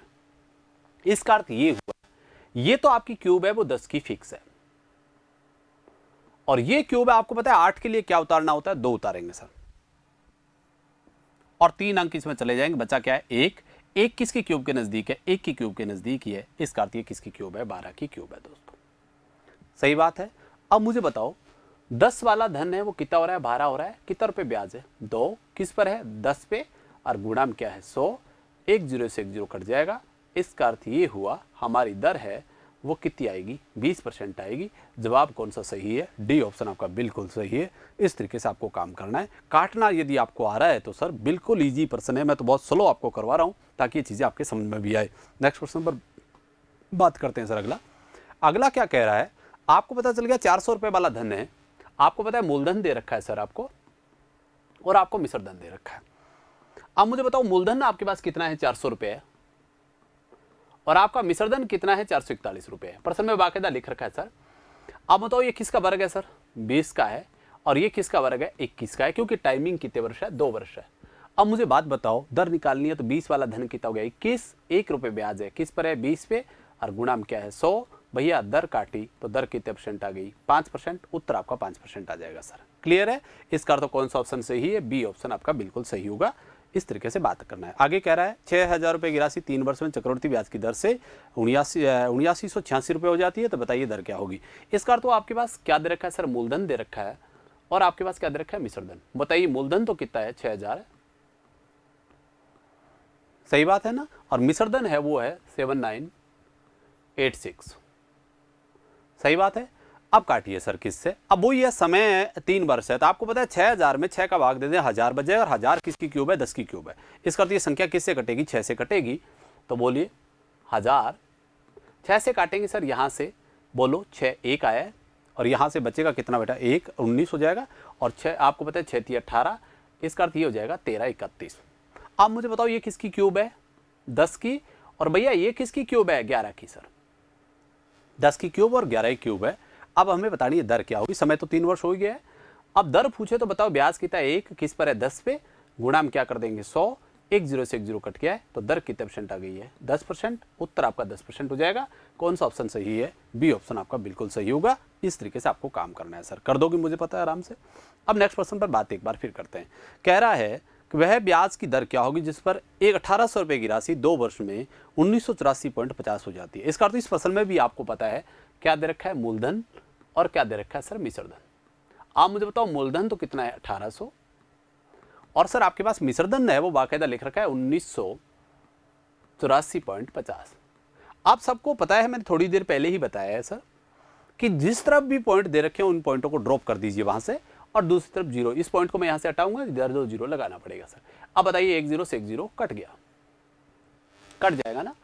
इसका अर्थ ये हुआ, ये तो आपकी क्यूब है वो 10 की फिक्स है, और ये क्यूब है आपको पता है 8 के लिए क्या उतारना होता है, 2 उतारेंगे सर, और 3 अंक इसमें चले जाएंगे, बचा क्या है 1। 1 किसकी क्यूब के नजदीक है, 1 की क्यूब के नजदीक ही है। इसका अर्थ ये किसकी क्यूब है, 12 की क्यूब है दोस्तों, सही बात है। अब मुझे बताओ 10 वाला धन है वो कितना हो रहा है, 12 हो रहा है। कितना रुपये ब्याज है, 2 किस पर है, 10 पे, और गुणाम क्या है 100, एक जीरो से एक जीरो कट जाएगा। इसका अर्थ ये हुआ हमारी दर है वो कितनी आएगी, 20% आएगी। जवाब कौन सा सही है, डी ऑप्शन आपका बिल्कुल सही है। इस तरीके से आपको काम करना है। काटना यदि आपको आ रहा है तो सर बिल्कुल ईजी पर्सन है, मैं तो बहुत स्लो आपको करवा रहा हूँ ताकि ये चीज़ें आपके समझ में भी आए। नेक्स्ट क्वेश्चन पर बात करते हैं सर। अगला क्या कह रहा है, आपको पता चल गया 400 रुपये वाला धन है, आपको पता है मूलधन दे रखा है सर आपको, और आपको मिश्र धन दे रखा है। अब मुझे बताओ मूलधन आपके पास कितना है, 400 रुपये है, और आपका मिश्रधन कितना है, 441 रुपये है। प्रश्न में बाकायदा लिख रखा है सर। अब बताओ ये किसका वर्ग है सर, 20 का है, और ये किसका वर्ग है, 21 का है, क्योंकि टाइमिंग कितने वर्ष है, 2 वर्ष है। अब मुझे बात बताओ दर निकालनी है तो 20 वाला धन कितना हो गया, 21, 1 रुपये ब्याज है किस पर है, 20 पे, और गुणाम क्या है 100। भैया दर काटी तो दर कितने परसेंट आ गई, 5%। उत्तर आपका 5% आ जाएगा सर। क्लियर है, इसका तो कौन सा ऑप्शन सही है, बी ऑप्शन आपका बिल्कुल सही होगा। इस तरीके से बात करना है। आगे कह रहा है 6000 रुपये की राशि 3 वर्ष में चक्रवृद्धि ब्याज की दर से 7986 रुपये हो जाती है, तो बताइए दर क्या होगी। इसका तो आपके पास क्या दे रखा है सर, मूलधन दे रखा है, और आपके पास क्या दे रखा है, मिश्रधन। बताइए मूलधन तो कितना है, 6000 है, सही बात है ना, और मिश्रधन है वो है 7986, सही बात है। अब काटिए सर किससे, अब वो ये समय 3 वर्ष है, तो आपको पता है 6000 में 6 का भाग दे दें 1000 बच जाएगा, और 1000 किसकी क्यूब है, 10 की क्यूब है। इसका अर्थ ये संख्या किससे कटेगी, 6 से कटेगी। तो बोलिए 1000 6 से काटेंगे सर, यहाँ से बोलो 6 1 आया है, और यहाँ से बचेगा कितना बेटा, 1 19 हो जाएगा, और 6 आपको पता है 6 3 18, इसका अर्थ ये हो जाएगा 13 31। अब मुझे बताओ ये किसकी क्यूब है, 10 की, और भैया ये किसकी क्यूब है, 11 की सर। 10 की क्यूब और 11 की क्यूब है। अब हमें बतानी है दर क्या होगी, समय तो 3 वर्ष हो गया है। अब दर पूछे तो बताओ ब्याज कितना है, 1 किस पर है, 10 पे, गुणाम क्या कर देंगे 100, एक जीरो से एक जीरो कट गया है, तो दर कितने परसेंट आ गई है, 10%। उत्तर आपका 10% हो जाएगा। कौन सा ऑप्शन सही है, बी ऑप्शन आपका बिल्कुल सही होगा। इस तरीके से आपको काम करना है सर, कर दोगे मुझे पता है आराम से। अब नेक्स्ट क्वेश्चन पर बात एक बार फिर करते हैं। कह रहा है कि वह ब्याज की दर क्या होगी जिस पर एक 1800 रुपये की राशि 2 वर्ष में 1984.50 हो जाती है। इसका अर्थ इस फसल में भी आपको पता है क्या दे रखा है, मूलधन, और क्या दे रखा है सर, मिश्रधन। आप मुझे बताओ मूलधन तो कितना है 1800, और सर आपके पास मिश्रधन है वो बाकायदा लिख रखा है 1984.50। आप सबको पता है, मैंने थोड़ी देर पहले ही बताया है सर कि जिस तरफ भी पॉइंट दे रखे हैं उन पॉइंटों को ड्रॉप कर दीजिए वहां से, और दूसरी तरफ जीरो, इस पॉइंट को मैं यहां से हटाऊंगा, इधर 2 जीरो लगाना पड़ेगा सर। अब बताइए 1 जीरो से 1 जीरो कट गया, कट जाएगा ना।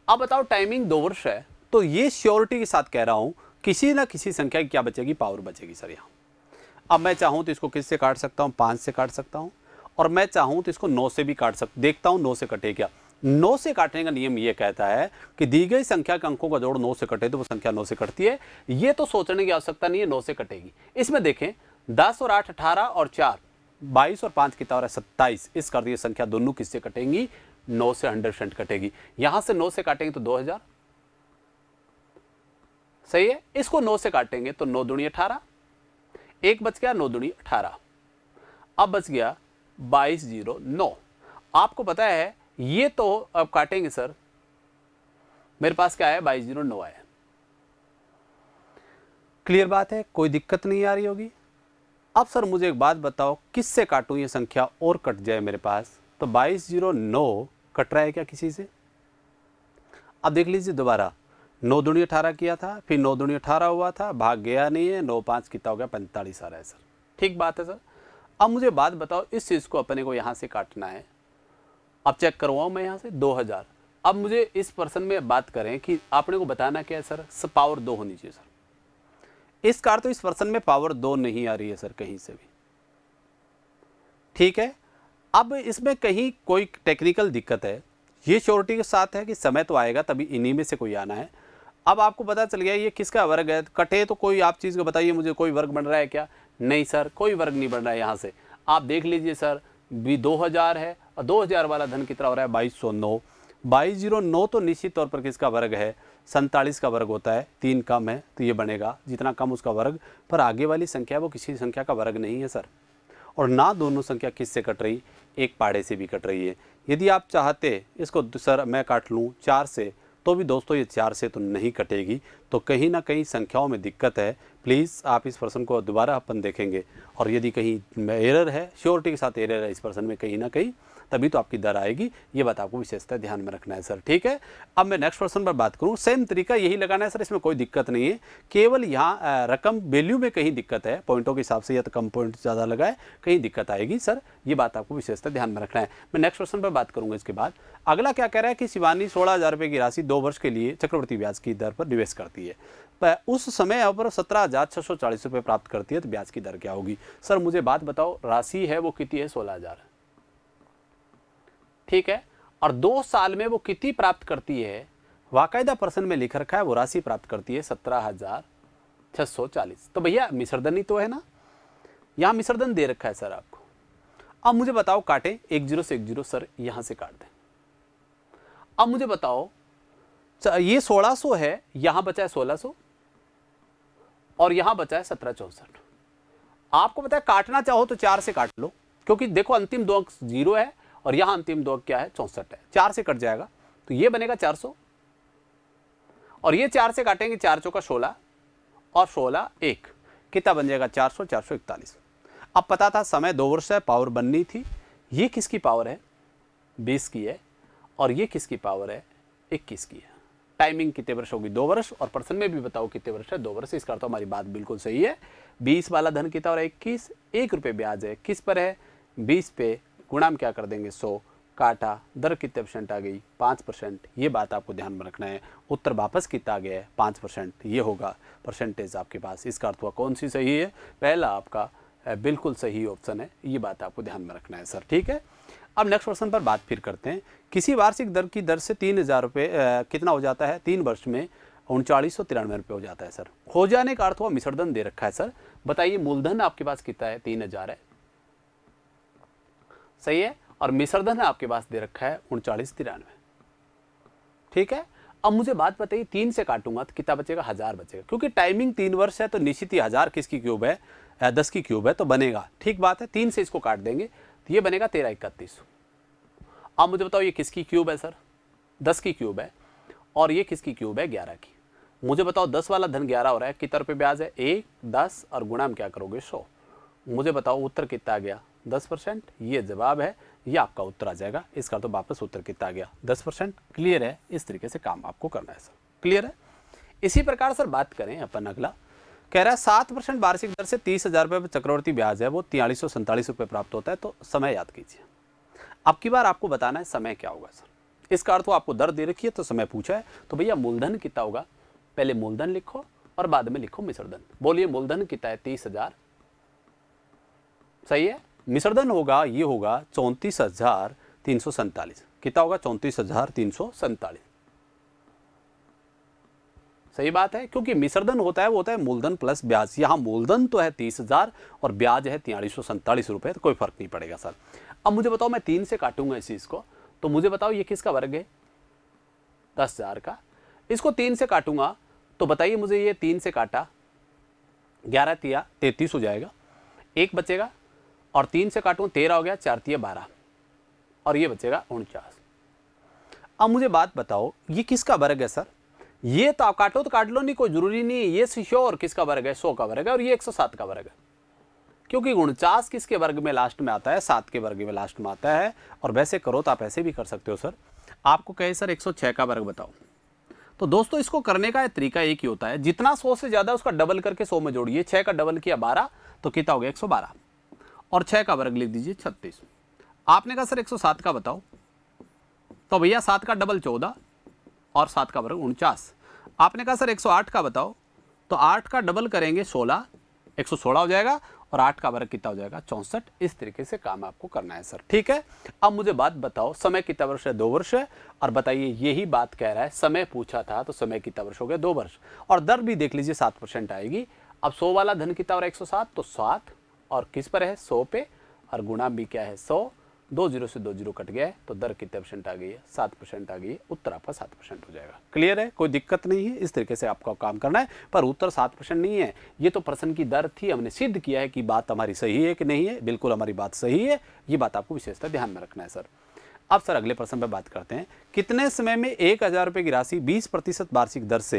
अब बताओ टाइमिंग 2 वर्ष है, तो ये श्योरिटी के साथ कह रहा हूं किसी ना किसी संख्या की क्या बचेगी, पावर बचेगी सर यहाँ। अब मैं चाहूँ तो इसको किससे काट सकता हूँ, 5 से काट सकता हूँ, और मैं चाहूँ तो इसको 9 से भी काट सकता, देखता हूँ 9 से कटे क्या। 9 से काटने का नियम ये कहता है कि दी गई संख्या के अंकों का जोड़ 9 से कटे तो वो संख्या 9 से कटती है। ये तो सोचने की आवश्यकता नहीं है 9 से कटेगी। इसमें देखें 10 और 8 18, और 4 22, और 5 कितना हो रहा है 27। इस कर दिए संख्या दोनों किससे कटेंगी, 9 से 100% कटेगी। यहां से 9 से काटेंगे तो 2000, सही है। इसको 9 से काटेंगे तो 9 दूनी 18, एक बच गया 9 दूनी 18, अब बच गया 2209। आपको पता है ये तो अब काटेंगे सर, मेरे पास क्या है 2209 आया। क्लियर बात है, कोई दिक्कत नहीं आ रही होगी। अब सर मुझे एक बात बताओ, किससे काटूं ये संख्या और कट जाए मेरे पास, तो 2209 कट रहा है क्या किसी से। अब देख लीजिए दोबारा, 9 दूनी 18 किया था, फिर 9 दूनी 18 हुआ था, भाग गया नहीं है, 9 5 कितना हो गया 45 आ रहा है सर। ठीक बात है सर। अब मुझे बात बताओ, इस चीज़ को अपने को यहाँ से काटना है। अब चेक करवाऊँ मैं यहाँ से 2000। अब मुझे इस पर्सन में बात करें कि आपने को बताना क्या है सर, पावर 2 होनी चाहिए सर। इस कार तो इस पर्सन में पावर 2 नहीं आ रही है सर कहीं से भी, ठीक है। अब इसमें कहीं कोई टेक्निकल दिक्कत है, ये श्योरिटी के साथ है कि समय तो आएगा तभी इन्हीं में से कोई आना है। अब आपको पता चल गया ये किसका वर्ग है, कटे तो कोई आप चीज़ को बताइए मुझे, कोई वर्ग बन रहा है क्या, नहीं सर कोई वर्ग नहीं बन रहा है। यहाँ से आप देख लीजिए सर, भी 2000 है, और 2000 वाला धन कितना हो रहा है 2209। 2209 तो निश्चित तौर पर किसका वर्ग है, 47 का वर्ग होता है, 3 कम है तो ये बनेगा, जितना कम उसका वर्ग। पर आगे वाली संख्या वो किसी संख्या का वर्ग नहीं है सर, और ना दोनों संख्या किससे कट रही, एक पाड़े से भी कट रही है। यदि आप चाहते इसको सर मैं काट लूँ 4 से, तो भी दोस्तों ये 4 से तो नहीं कटेगी। तो कहीं ना कहीं संख्याओं में दिक्कत है। प्लीज़ आप इस प्रश्न को दोबारा अपन देखेंगे, और यदि कहीं एरर है, श्योरिटी के साथ एरर है इस प्रश्न में कहीं ना कहीं, तभी तो आपकी दर आएगी। ये बात आपको विशेषतः ध्यान में रखना है सर। ठीक है, अब मैं नेक्स्ट प्रश्न पर बात करूँ। सेम तरीका यही लगाना है सर, इसमें कोई दिक्कत नहीं है। केवल यहाँ रकम वैल्यू में कहीं दिक्कत है, पॉइंटों के हिसाब से या तो कम पॉइंट ज़्यादा लगाए, कहीं दिक्कत आएगी सर। ये बात आपको विशेषतः ध्यान में रखना है। मैं नेक्स्ट प्रश्न पर बात करूँगा इसके बाद। अगला क्या कह रहा है कि शिवानी 16,000 रुपये की राशि 2 वर्ष के लिए चक्रवृद्धि ब्याज की दर पर निवेश करती है, उस समय पर 17,640 रुपये प्राप्त करती है, तो ब्याज की दर क्या होगी? सर मुझे बात बताओ, राशि है वो कितनी है? 16,000, ठीक है, और 2 साल में वो कितनी प्राप्त करती है? वाकायदा प्रश्न में लिख रखा है वो राशि प्राप्त करती है 17,640। तो भैया मिश्रधन ही तो है ना, यहाँ मिश्रधन दे रखा है सर आपको। अब मुझे बताओ काटे, 1 0 से 1 0 सर यहां से काट दें। अब मुझे बताओ ये 1600 है, यहां बचा है 1600 और यहां बचा है 1764। आपको पता है काटना चाहो तो 4 से काट लो, क्योंकि देखो अंतिम 2 अंक 0 है और यहां अंतिम 2 अंक क्या है? 64 है। 4 से कट जाएगा तो ये बनेगा 400, और ये 4 से काटेंगे, 4 चौका 16 और 16 1, कितना बन जाएगा? 400 441। अब पता था समय 2 वर्ष है, पावर बननी थी। ये किसकी पावर है? 20 की है, और ये किसकी पावर है? 21 की है। टाइमिंग कितने वर्ष होगी? 2 वर्ष, और प्रश्न में भी बताओ कितने वर्ष है? 2 वर्ष। इसका अर्थ हमारी बात बिल्कुल सही है। 20 वाला धन कितना हो रहा है? 21। 1 रुपये ब्याज है, किस पर है? 20 पे। गुणाम क्या कर देंगे? 100, काटा, दर कितने परसेंट आ गई? 5%। ये बात आपको ध्यान में रखना है। उत्तर वापस कितना आ गया है? 5%। ये होगा परसेंटेज आपके पास। इसका अर्थ हुआ कौन सी सही है? पहला आपका बिल्कुल सही ऑप्शन है। ये बात आपको ध्यान में रखना है सर। ठीक है, अब नेक्स्ट प्रश्न पर बात फिर करते हैं। किसी वार्षिक दर की दर से 3,000 रुपये कितना हो जाता है? 3 वर्ष में 3993 रुपये हो जाता है सर। हो जाने का अर्थ हुआ मिश्रधन दे रखा है सर। बताइए मूलधन आपके पास कितना है? 3,000 है, सही है, और मिश्रधन आपके पास दे रखा है 3993। ठीक है, अब मुझे बात बताइए, 3 से काटूंगा तो कितना बचेगा? 1000 बचेगा, क्योंकि टाइमिंग 3 वर्ष है तो निश्चित ही 1000 किसकी क्यूब है? 10 की क्यूब है, तो बनेगा। ठीक बात है, 3 से इसको काट देंगे तो ये बनेगा 1331। अब मुझे बताओ ये किसकी क्यूब है सर? 10 की क्यूब है, और ये किसकी क्यूब है? 11 की। मुझे बताओ 10 वाला धन 11 हो रहा है, कितना रुपये ब्याज है? 1 10 और गुणाम क्या करोगे? 100। मुझे बताओ उत्तर कितना आ गया? 10%। ये जवाब है, ये आपका उत्तर आ जाएगा। इसका तो वापस उत्तर कितना आ गया? 10%। क्लियर है? इस तरीके से काम आपको करना है सर। क्लियर है? इसी प्रकार सर बात करें अपन अगला, कह रहा है 7% वार्षिक दर से 30,000 रुपये पर चक्रवर्ती ब्याज है वो 4347 रुपये प्राप्त होता है, तो समय याद कीजिए। अब की बार आपको बताना है समय क्या होगा सर। इसका अर्थ आपको दर दे रखी है तो समय पूछा है, तो भैया मूलधन कितना होगा? पहले मूलधन लिखो और बाद में लिखो मिश्रधन। बोलिए मूलधन कितना है? 30,000, सही है। मिश्रधन होगा, ये होगा 34,347। कितना होगा? 34,347। सही बात है, क्योंकि मिश्रधन होता है वो होता है मूलधन प्लस ब्याज। यहाँ मूलधन तो है 30,000 और ब्याज है 4347 रुपये, तो कोई फर्क नहीं पड़ेगा सर। अब मुझे बताओ, मैं 3 से काटूंगा इस चीज को, तो मुझे बताओ ये किसका वर्ग है? 10,000 का। इसको 3 से काटूंगा तो बताइए मुझे, ये 3 से काटा, 11 तिया 33 हो जाएगा, 1 बचेगा, और 3 से काटूंगा 13 हो गया, 4 तिया 12, और ये बचेगा 49। अब मुझे बात बताओ ये किसका वर्ग है सर? ये तो आप काटो तो काट लो, नहीं कोई जरूरी नहीं है। ये श्योर किसका वर्ग है? 100 का वर्ग है, और ये 107 का वर्ग है, क्योंकि 49 किसके वर्ग में लास्ट में आता है? 7 के वर्ग में लास्ट में आता है। और वैसे करो तो आप ऐसे भी कर सकते हो सर। आपको कहे सर 106 का वर्ग बताओ, तो दोस्तों इसको करने का तरीका एक ही होता है, जितना 100 से ज्यादा उसका डबल करके 100 में जोड़िए। 6 का डबल किया 12, तो कितना हो गया? 112, और 6 का वर्ग लिख दीजिए 36। आपने कहा सर 107 का बताओ, तो भैया 7 का डबल 14 और 7 का वर्ग 49। आपने कहा सर 108 का बताओ, तो 8 का डबल करेंगे 16, 116 हो जाएगा, और 8 का वर्ग कितना हो जाएगा? 64। इस तरीके से काम आपको करना है सर। ठीक है, अब मुझे बात बताओ, समय कितना वर्ष है? 2 वर्ष है, और बताइए यही बात कह रहा है, समय पूछा था तो समय कितना वर्ष हो गया? 2 वर्ष। और दर भी देख लीजिए 7% आएगी। अब 100 वाला धन कितना हो रहा है? 107, तो 7 और किस पर है? 100 पे, और गुणा भी क्या है? 100। 2 0 से 2 0 कट गया है, तो दर कितने % आ गई है? 7% आ गई है। उत्तर आपका 7% हो जाएगा। क्लियर है? कोई दिक्कत नहीं है। इस तरीके से आपको काम करना है, पर उत्तर 7% नहीं है। ये तो प्रश्न की दर थी, हमने सिद्ध किया है कि बात हमारी सही है कि नहीं है। बिल्कुल हमारी बात सही है, ये बात आपको विशेषता ध्यान में रखना है सर। अब सर अगले प्रश्न पर बात करते हैं। कितने समय में 1000 रुपये की राशि 20% वार्षिक दर से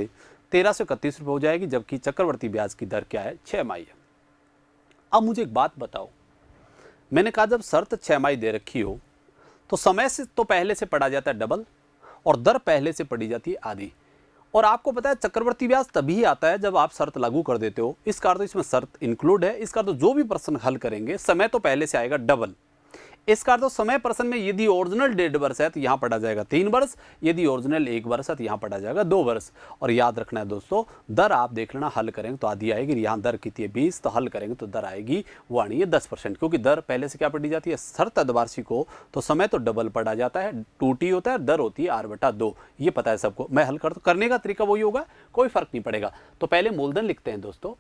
1331 रुपये हो जाएगी, जबकि चक्रवर्ती ब्याज की दर क्या है, 6 माही है। अब मुझे एक बात बताओ, मैंने कहा जब शर्त 6 माही दे रखी हो तो समय से तो पहले से पड़ा जाता है डबल और दर पहले से पड़ी जाती है आधी। और आपको पता है चक्रवर्ती ब्याज तभी आता है जब आप शर्त लागू कर देते हो। इस कारण तो इसमें शर्त इंक्लूड है। इस कारण तो जो भी प्रश्न हल करेंगे समय तो पहले से आएगा डबल। इस कारण तो समय प्रश्न में यदि ओरिजिनल 1.5 वर्ष है तो यहाँ पढ़ा जाएगा 3 वर्ष, यदि ओरिजिनल 1 वर्ष है तो यहाँ पढ़ा जाएगा 2 वर्ष। और याद रखना है दोस्तों, दर आप देख लेना, हल करेंगे तो आधी आएगी। यहाँ दर कितनी है 20, तो हल करेंगे तो दर आएगी वो आनी है 10%, क्योंकि दर पहले से क्या पढ़ी जाती है, शर्त अर्धवार्षिक हो तो समय तो डबल पढ़ा जाता है, 2t होता है, दर होती है r/2। ये पता है सबको। मैं हल करने का तरीका वही होगा, कोई फर्क नहीं पड़ेगा। तो पहले मूलधन लिखते हैं दोस्तों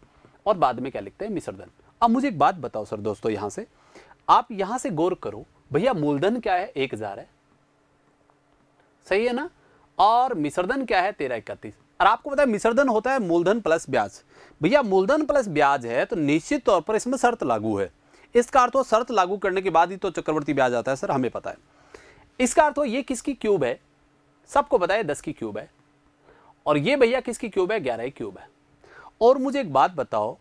और बाद में क्या लिखते हैं, मिश्रधन। अब मुझे एक बात बताओ सर दोस्तों, यहाँ से आप यहाँ से गौर करो भैया, मूलधन क्या है 1000 है, सही है ना, और मिश्रधन क्या है 1331। और आपको पता है मिश्रधन होता है मूलधन प्लस ब्याज। भैया मूलधन प्लस ब्याज है तो निश्चित तौर पर इसमें शर्त लागू है। इसका अर्थ हो शर्त लागू करने के बाद ही तो चक्रवर्ती ब्याज आता है सर, हमें पता है। इसका अर्थ हो ये किसकी क्यूब है, सबको पता है 10 की क्यूब है, और ये भैया किसकी क्यूब है, 11 की क्यूब है। और मुझे एक बात बताओ,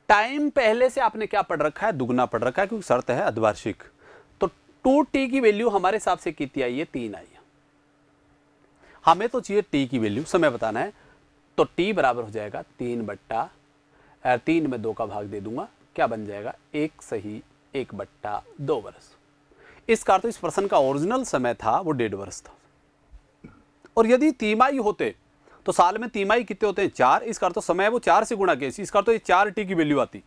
टाइम पहले से आपने क्या पढ़ रखा है, दुगना पढ़ रखा है, क्योंकि शर्त है अर्धवार्षिक। तो 2t की वैल्यू हमारे हिसाब से कितनी आई है, 3 आई है। हमें तो चाहिए t की वैल्यू, समय बताना है। तो t बराबर हो जाएगा 3 में 2 का भाग दे दूंगा, क्या बन जाएगा 1 सही 1/2 वर्ष। इस कारण तो इस प्रश्न का ओरिजिनल समय था वो 1.5 वर्ष था। और यदि तिमाही होते तो साल में तिमाही कितने होते हैं, 4। इस कारण तो समय वो 4 से गुणा किया, इस कारण तो ये 4t की वैल्यू आती,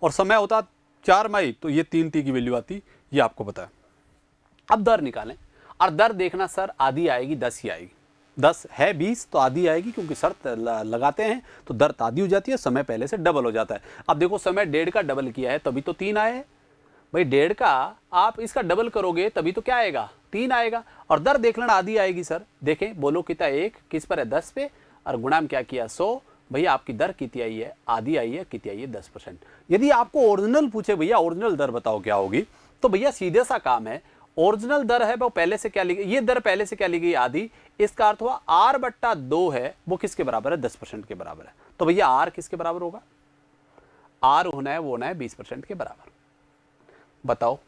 और समय होता 4 माही तो ये 3t की वैल्यू आती, ये आपको पता है। अब दर निकालें, और दर देखना सर आधी आएगी, 10 ही आएगी। 10 है 20 तो आधी आएगी, क्योंकि शर्त लगाते हैं तो दर आधी हो जाती है, समय पहले से डबल हो जाता है। अब देखो समय 1.5 का डबल किया है तभी तो 3 आए हैं भाई, 1.5 का आप इसका डबल करोगे तभी तो क्या आएगा, 3 आएगा। और दर देख लेना आधी आएगी सर, देखें बोलो कितना, 1 किस पर है 10 पे, और गुणा में क्या किया 100। भैया आपकी दर कितनी आई है, आधी आई है, कितनी आई है 10%। यदि आपको ओरिजिनल पूछे भैया ओरिजिनल दर बताओ क्या होगी, तो भैया सीधे सा काम है, ओरिजिनल दर है वो पहले से क्या ली गई, ये दर पहले से क्या ली गई, आधी। इसका अर्थ हुआ r/2 है वो किसके बराबर है, 10% के बराबर है। तो भैया r किसके बराबर होगा, r होना है वो होना है 20% के बराबर। बताओ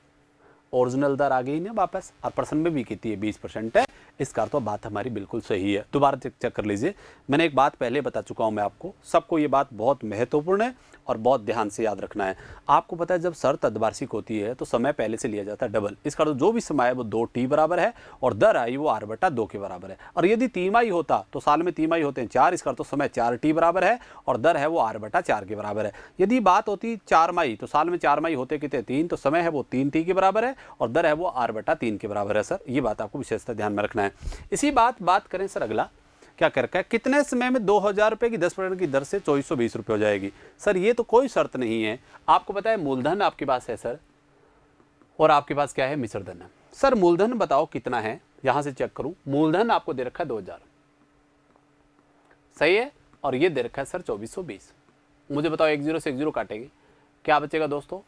ओरिजिनल दर आ गई ना वापस, और प्रश्न में भी कितनी है, 20% है। इसका तो बात हमारी बिल्कुल सही है। दोबारा चेक कर लीजिए, मैंने एक बात पहले बता चुका हूं मैं आपको, सबको ये बात बहुत महत्वपूर्ण है और बहुत ध्यान से याद रखना है। आपको पता है जब शर्त अर्धवार्षिक होती है तो समय पहले से लिया जाता है डबल। इसका तो जो भी समय है वो 2t बराबर है, और दर आई वो r/2 के बराबर है। और यदि तिमाही होता तो साल में तिमाही होते हैं 4, इसका तो समय 4t बराबर है, और दर है वो r/4 के बराबर है। यदि बात होती 4 माही तो साल में 4 माही होते कितने, 3, तो समय है वो 3t के बराबर है, और दर है वो r/3 के बराबर है। सर ये बात आपको विशेषता ध्यान में रखना है। इसी बात करें सर, अगला क्या कर रखा है, कितने समय में 2000 रुपये की 10% की दर से 2420 रुपये हो जाएगी। सर ये तो कोई शर्त नहीं है, आपको पता है मूलधन आपके पास है सर, और आपके पास क्या है, मिश्रधन है। सर मूलधन बताओ कितना है, यहां से चेक करूं, मूलधन आपको दे रखा है 2000, सही है, और ये दे रखा है सर 2420। मुझे बताओ 10 से 10 काटेंगे, क्या बचेगा दोस्तों,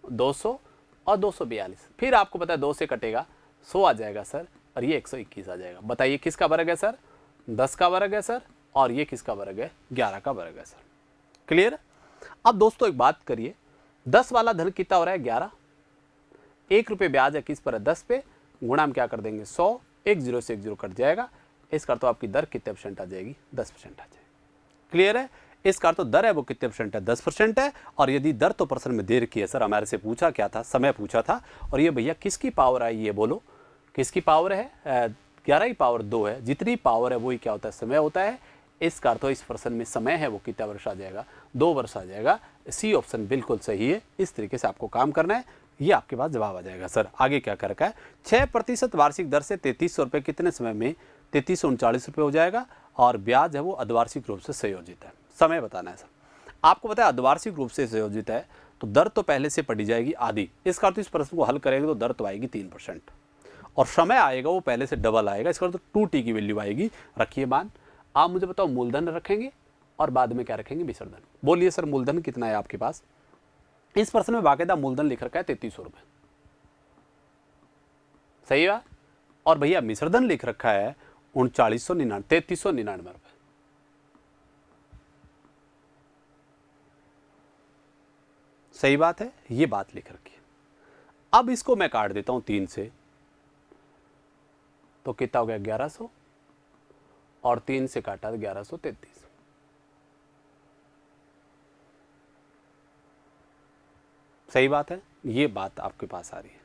200 और 242। फिर आपको पता है 2 से कटेगा 100 आ जाएगा सर, और ये 121 आ जाएगा। बताइए किसका वर्ग है सर, 10 का वर्ग है सर, और ये किसका वर्ग है, 11 का वर्ग है सर। क्लियर। अब दोस्तों एक बात करिए, 10 वाला धन कितना हो रहा है, 11, 1 रुपये ब्याज है किस पर है, 10 पे, गुणा में क्या कर देंगे 100, 10 से 10 कट जाएगा। इसका तो आपकी दर कितने % आ जाएगी, 10% आ जाएगी। क्लियर है। इसका तो दर है वो कितने % है, 10% है। और यदि दर तो प्रश्न में दे रखी है सर, हमारे से पूछा क्या था, समय पूछा था, और ये भैया किसकी पावर आई, ये बोलो किसकी पावर है, 11 की पावर 2 है। जितनी पावर है वही क्या होता है, समय होता है। इसका अर्थ इस प्रश्न में समय है वो कितना वर्ष आ जाएगा, 2 वर्ष आ जाएगा। सी ऑप्शन बिल्कुल सही है। इस तरीके से आपको काम करना है, ये आपके पास जवाब आ जाएगा। सर आगे क्या कर रखा है, 6% वार्षिक दर से 3300 रुपये कितने समय में 3339 रुपये हो जाएगा, और ब्याज है वो अर्धवार्षिक रूप से संयोजित है। समय बताना है सर। आपको पता है अर्धवार्षिक रूप से संयोजित है तो दर तो पहले से पड़ी जाएगी आधी। इसका अर्थ इस प्रश्न को हल करेंगे तो दर तो आएगी 3%, और समय आएगा वो पहले से डबल आएगा। इसका तो 2t की वैल्यू आएगी। रखिए मान, आप मुझे बताओ मूलधन रखेंगे और बाद में क्या रखेंगे, मिश्रधन। बोलिए सर मूलधन कितना है आपके पास। इस प्रश्न में बाकायदा मूलधन लिख रखा है 3300 रुपये, सही है। और भैया मिश्रधन लिख रखा है 3399 रुपए। सही बात है, ये बात लिख रखी है। अब इसको मैं काट देता हूं 3 से, तो कितना हो गया 1100, और 3 से काटा तो 1133। सही बात है, ये बात आपके पास आ रही है।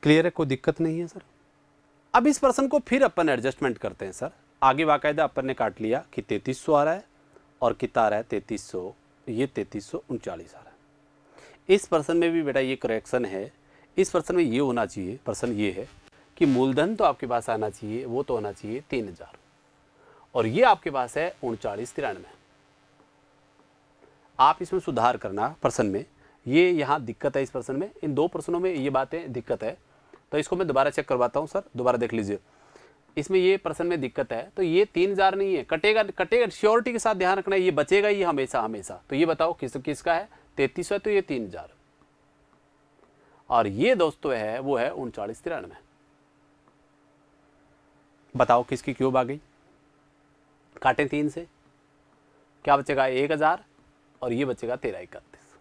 क्लियर है, कोई दिक्कत नहीं है सर। अब इस प्रश्न को फिर अपन एडजस्टमेंट करते हैं सर। आगे बाकायदा अपन ने काट लिया कि 3300 आ रहा है और कितना आ रहा है 3300, ये 3339 आ रहा है। इस प्रश्न में भी बेटा ये करेक्शन है। इस प्रश्न में ये होना चाहिए, प्रश्न ये है कि मूलधन तो आपके पास आना चाहिए, वो तो होना चाहिए 3000, और ये आपके पास है 3993। आप इसमें सुधार करना प्रश्न में, ये यहाँ दिक्कत है इस प्रश्न में, इन दो प्रश्नों में ये बातें दिक्कत है। तो इसको मैं दोबारा चेक करवाता हूँ सर, दोबारा देख लीजिए। इसमें ये प्रश्न में दिक्कत है, तो ये 3000 नहीं है, कटेगा कटेगा, श्योरिटी के साथ ध्यान रखना है, ये बचेगा ये हमेशा हमेशा। तो ये बताओ किसका है, 3300 है तो ये 3000, और ये दोस्तों है वो है 3993। बताओ किसकी क्यूब आ गई, काटे 3 से, क्या बचेगा 1000, और ये बचेगा 1331।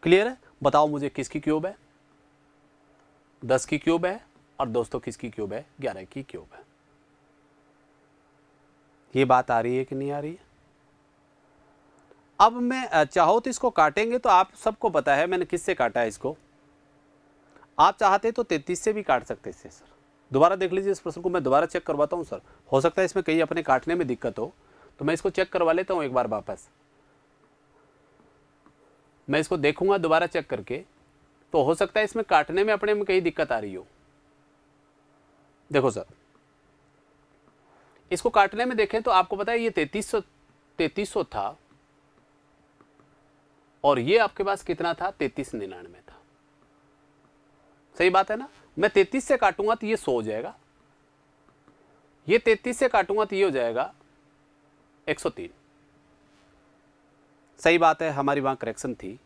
क्लियर है, बताओ मुझे किसकी क्यूब है, 10 की क्यूब है, और दोस्तों किसकी क्यूब है, 11 की क्यूब है। ये बात आ रही है कि नहीं आ रही है। अब मैं चाहो तो इसको काटेंगे, तो आप सबको पता है मैंने किससे काटा है इसको। आप चाहते तो 33 से भी काट सकते थे सर। दोबारा देख लीजिए इस प्रश्न को, मैं दोबारा चेक करवाता हूँ सर। हो सकता है इसमें कहीं अपने काटने में दिक्कत हो, तो मैं इसको चेक करवा लेता हूँ एक बार वापस। मैं इसको देखूंगा दोबारा चेक करके, तो हो सकता है इसमें काटने में अपने में कहीं दिक्कत आ रही हो। देखो सर, इसको काटने में देखें तो आपको पता है ये 3300 था, और ये आपके पास कितना था, 3399 था। सही बात है ना। मैं 33 से काटूंगा तो ये 100 हो जाएगा, ये 33 से काटूंगा तो ये हो जाएगा 103। सही बात है, हमारी वहां करेक्शन थी।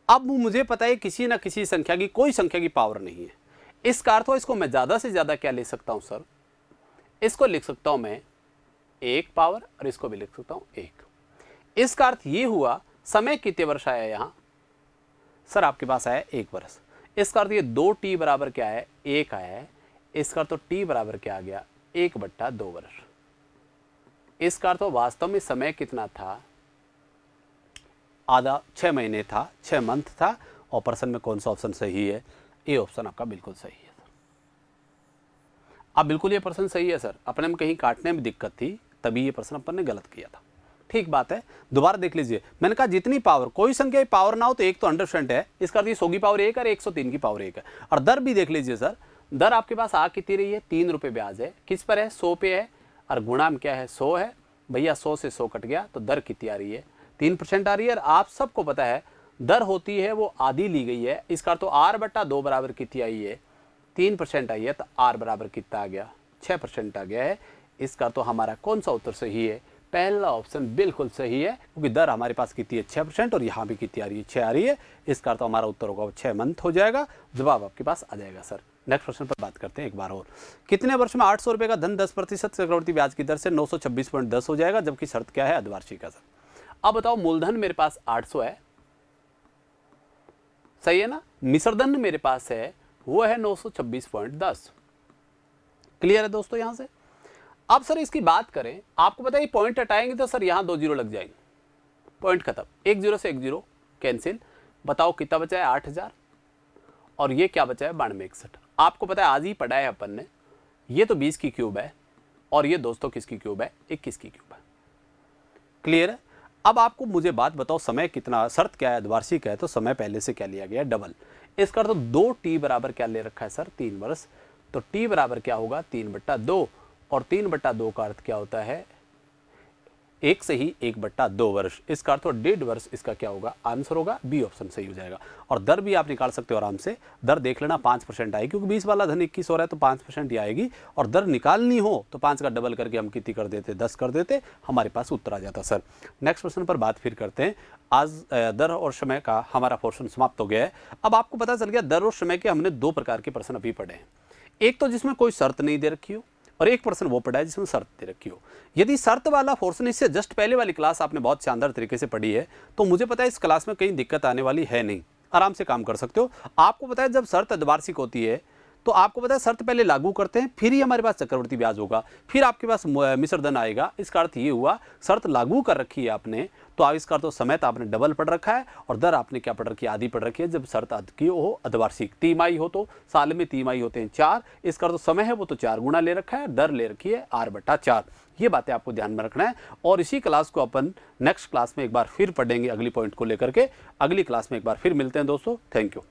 अब मुझे पता है किसी ना किसी संख्या की, कोई संख्या की पावर नहीं है। इसका अर्थ हो, इसको मैं ज्यादा से ज्यादा क्या ले सकता हूं सर, इसको लिख सकता हूं मैं 1 पावर, और इसको भी लिख सकता हूं 1। इसका अर्थ ये हुआ, समय कितने वर्ष आया यहां सर, आपके पास आया 1 वर्ष। इसका अर्थ ये 2t बराबर क्या है, 1 आया है। इसका अर्थ तो t बराबर क्या आ गया, 1/2 वर्ष। इसका अर्थ वास्तव में समय कितना था, आधा 6 महीने था, 6 मंथ था। और प्रश्न में कौन सा ऑप्शन सही है, ये ऑप्शन आपका बिल्कुल सही है सर। अब बिल्कुल ये प्रश्न सही है सर, अपने में कहीं काटने में दिक्कत थी, तभी ये प्रश्न अपन ने गलत किया था। ठीक बात है, दोबारा देख लीजिए। मैंने कहा जितनी पावर, कोई संख्या की पावर ना हो तो 1 तो 100% है। इसका अर्थ 100 की पावर 1 और 103 की पावर 1 है। और दर भी देख लीजिए सर, दर आपके पास आ कितनी रही है, 3 रुपये ब्याज है। किस पर है, 100 पे है, और गुणा में क्या है, 100 है। भैया 100 से 100 कट गया, तो दर कितनी आ रही है, 3% आ रही है। और आप सबको पता है दर होती है वो आधी ली गई है। इसका तो r/2 बराबर कितनी आई है, 3% आई है, तो r बराबर कितना आ गया, 6% आ गया है। इसका तो हमारा कौन सा उत्तर सही है, पहला ऑप्शन बिल्कुल सही है, क्योंकि दर हमारे पास कितनी है, 6%, और यहाँ भी कितनी आ रही है, 6 आ रही है। इसका तो हमारा उत्तर होगा 6 मंथ हो जाएगा। जवाब आपके पास आ जाएगा सर। नेक्स्ट प्रश्न पर बात करते हैं एक बार और। कितने वर्ष में 800 रुपये का धन 10% चक्रवर्ती ब्याज की दर से 926.10 हो जाएगा, जबकि शर्त क्या है, अर्धवार्षिक का सर। अब बताओ, मूलधन मेरे पास 800 है, सही है ना। मिश्रधन मेरे पास है वो है 926.10। क्लियर है दोस्तों यहां से। अब सर इसकी बात करें, आपको पता है पॉइंट हटाएंगे तो सर यहां 2 जीरो लग जाएंगे, पॉइंट खत्म। 1 जीरो से 1 जीरो कैंसिल। बताओ कितना बचा है, 8000, और ये क्या बचा है, 9261। आपको पता है आज ही पढ़ा है अपन ने, ये तो 20 की क्यूब है, और ये दोस्तों किसकी क्यूब है, 21 की क्यूब है। क्लियर है। अब आपको मुझे बात बताओ, समय कितना, शर्त क्या है, अर्धवार्षिक है, तो समय पहले से क्या लिया गया, डबल। इसका तो 2t बराबर क्या ले रखा है सर, 3 वर्ष। तो t बराबर क्या होगा, 3/2, और 3/2 का अर्थ क्या होता है, 1 से ही 1/2 वर्ष, इसका अर्थ 1.5 वर्ष इसका क्या होगा, आंसर होगा बी ऑप्शन सही हो जाएगा। और दर भी आप निकाल सकते हो आराम से, दर देख लेना 5% आएगी, क्योंकि 20 वाला धन 21 हो रहा है तो 5% ही आएगी। और दर निकालनी हो तो 5 का डबल करके हम कितनी कर देते, 10 कर देते, हमारे पास उत्तर आ जाता सर। नेक्स्ट प्रश्न पर बात फिर करते हैं। आज दर और समय का हमारा पोर्शन समाप्त हो गया है। अब आपको पता चल गया दर और समय के हमने 2 प्रकार के प्रश्न अभी पढ़े हैं। एक तो जिसमें कोई शर्त नहीं दे रखी हो, और एक प्रश्न वो पढ़ा है जिसमें शर्त दे रखी हो। यदि शर्त वाला पोर्शन, इससे जस्ट पहले वाली क्लास आपने बहुत शानदार तरीके से पढ़ी है, तो मुझे पता है इस क्लास में कहीं दिक्कत आने वाली है नहीं, आराम से काम कर सकते हो। आपको पता है जब शर्त अर्धवार्षिक होती है तो आपको पता है शर्त पहले लागू करते हैं, फिर ही हमारे पास चक्रवृद्धि ब्याज होगा, फिर आपके पास मिश्र धन आएगा। इसका अर्थ ये हुआ शर्त लागू कर रखी है आपने, तो इसका अर्थ समय तो आपने डबल पढ़ रखा है, और दर आपने क्या पढ़ रखी है, आधी पढ़ रखी है। जब शर्त की हो अर्धवार्षिक, तिमाही हो तो साल में तिमाही होते हैं 4, इसका अर्थ समय है वो तो 4 गुना ले रखा है, दर ले रखी है r/4। ये बातें आपको ध्यान में रखना है। और इसी क्लास को अपन नेक्स्ट क्लास में एक बार फिर पढ़ेंगे अगली पॉइंट को लेकर के। अगली क्लास में एक बार फिर मिलते हैं दोस्तों। Thank you.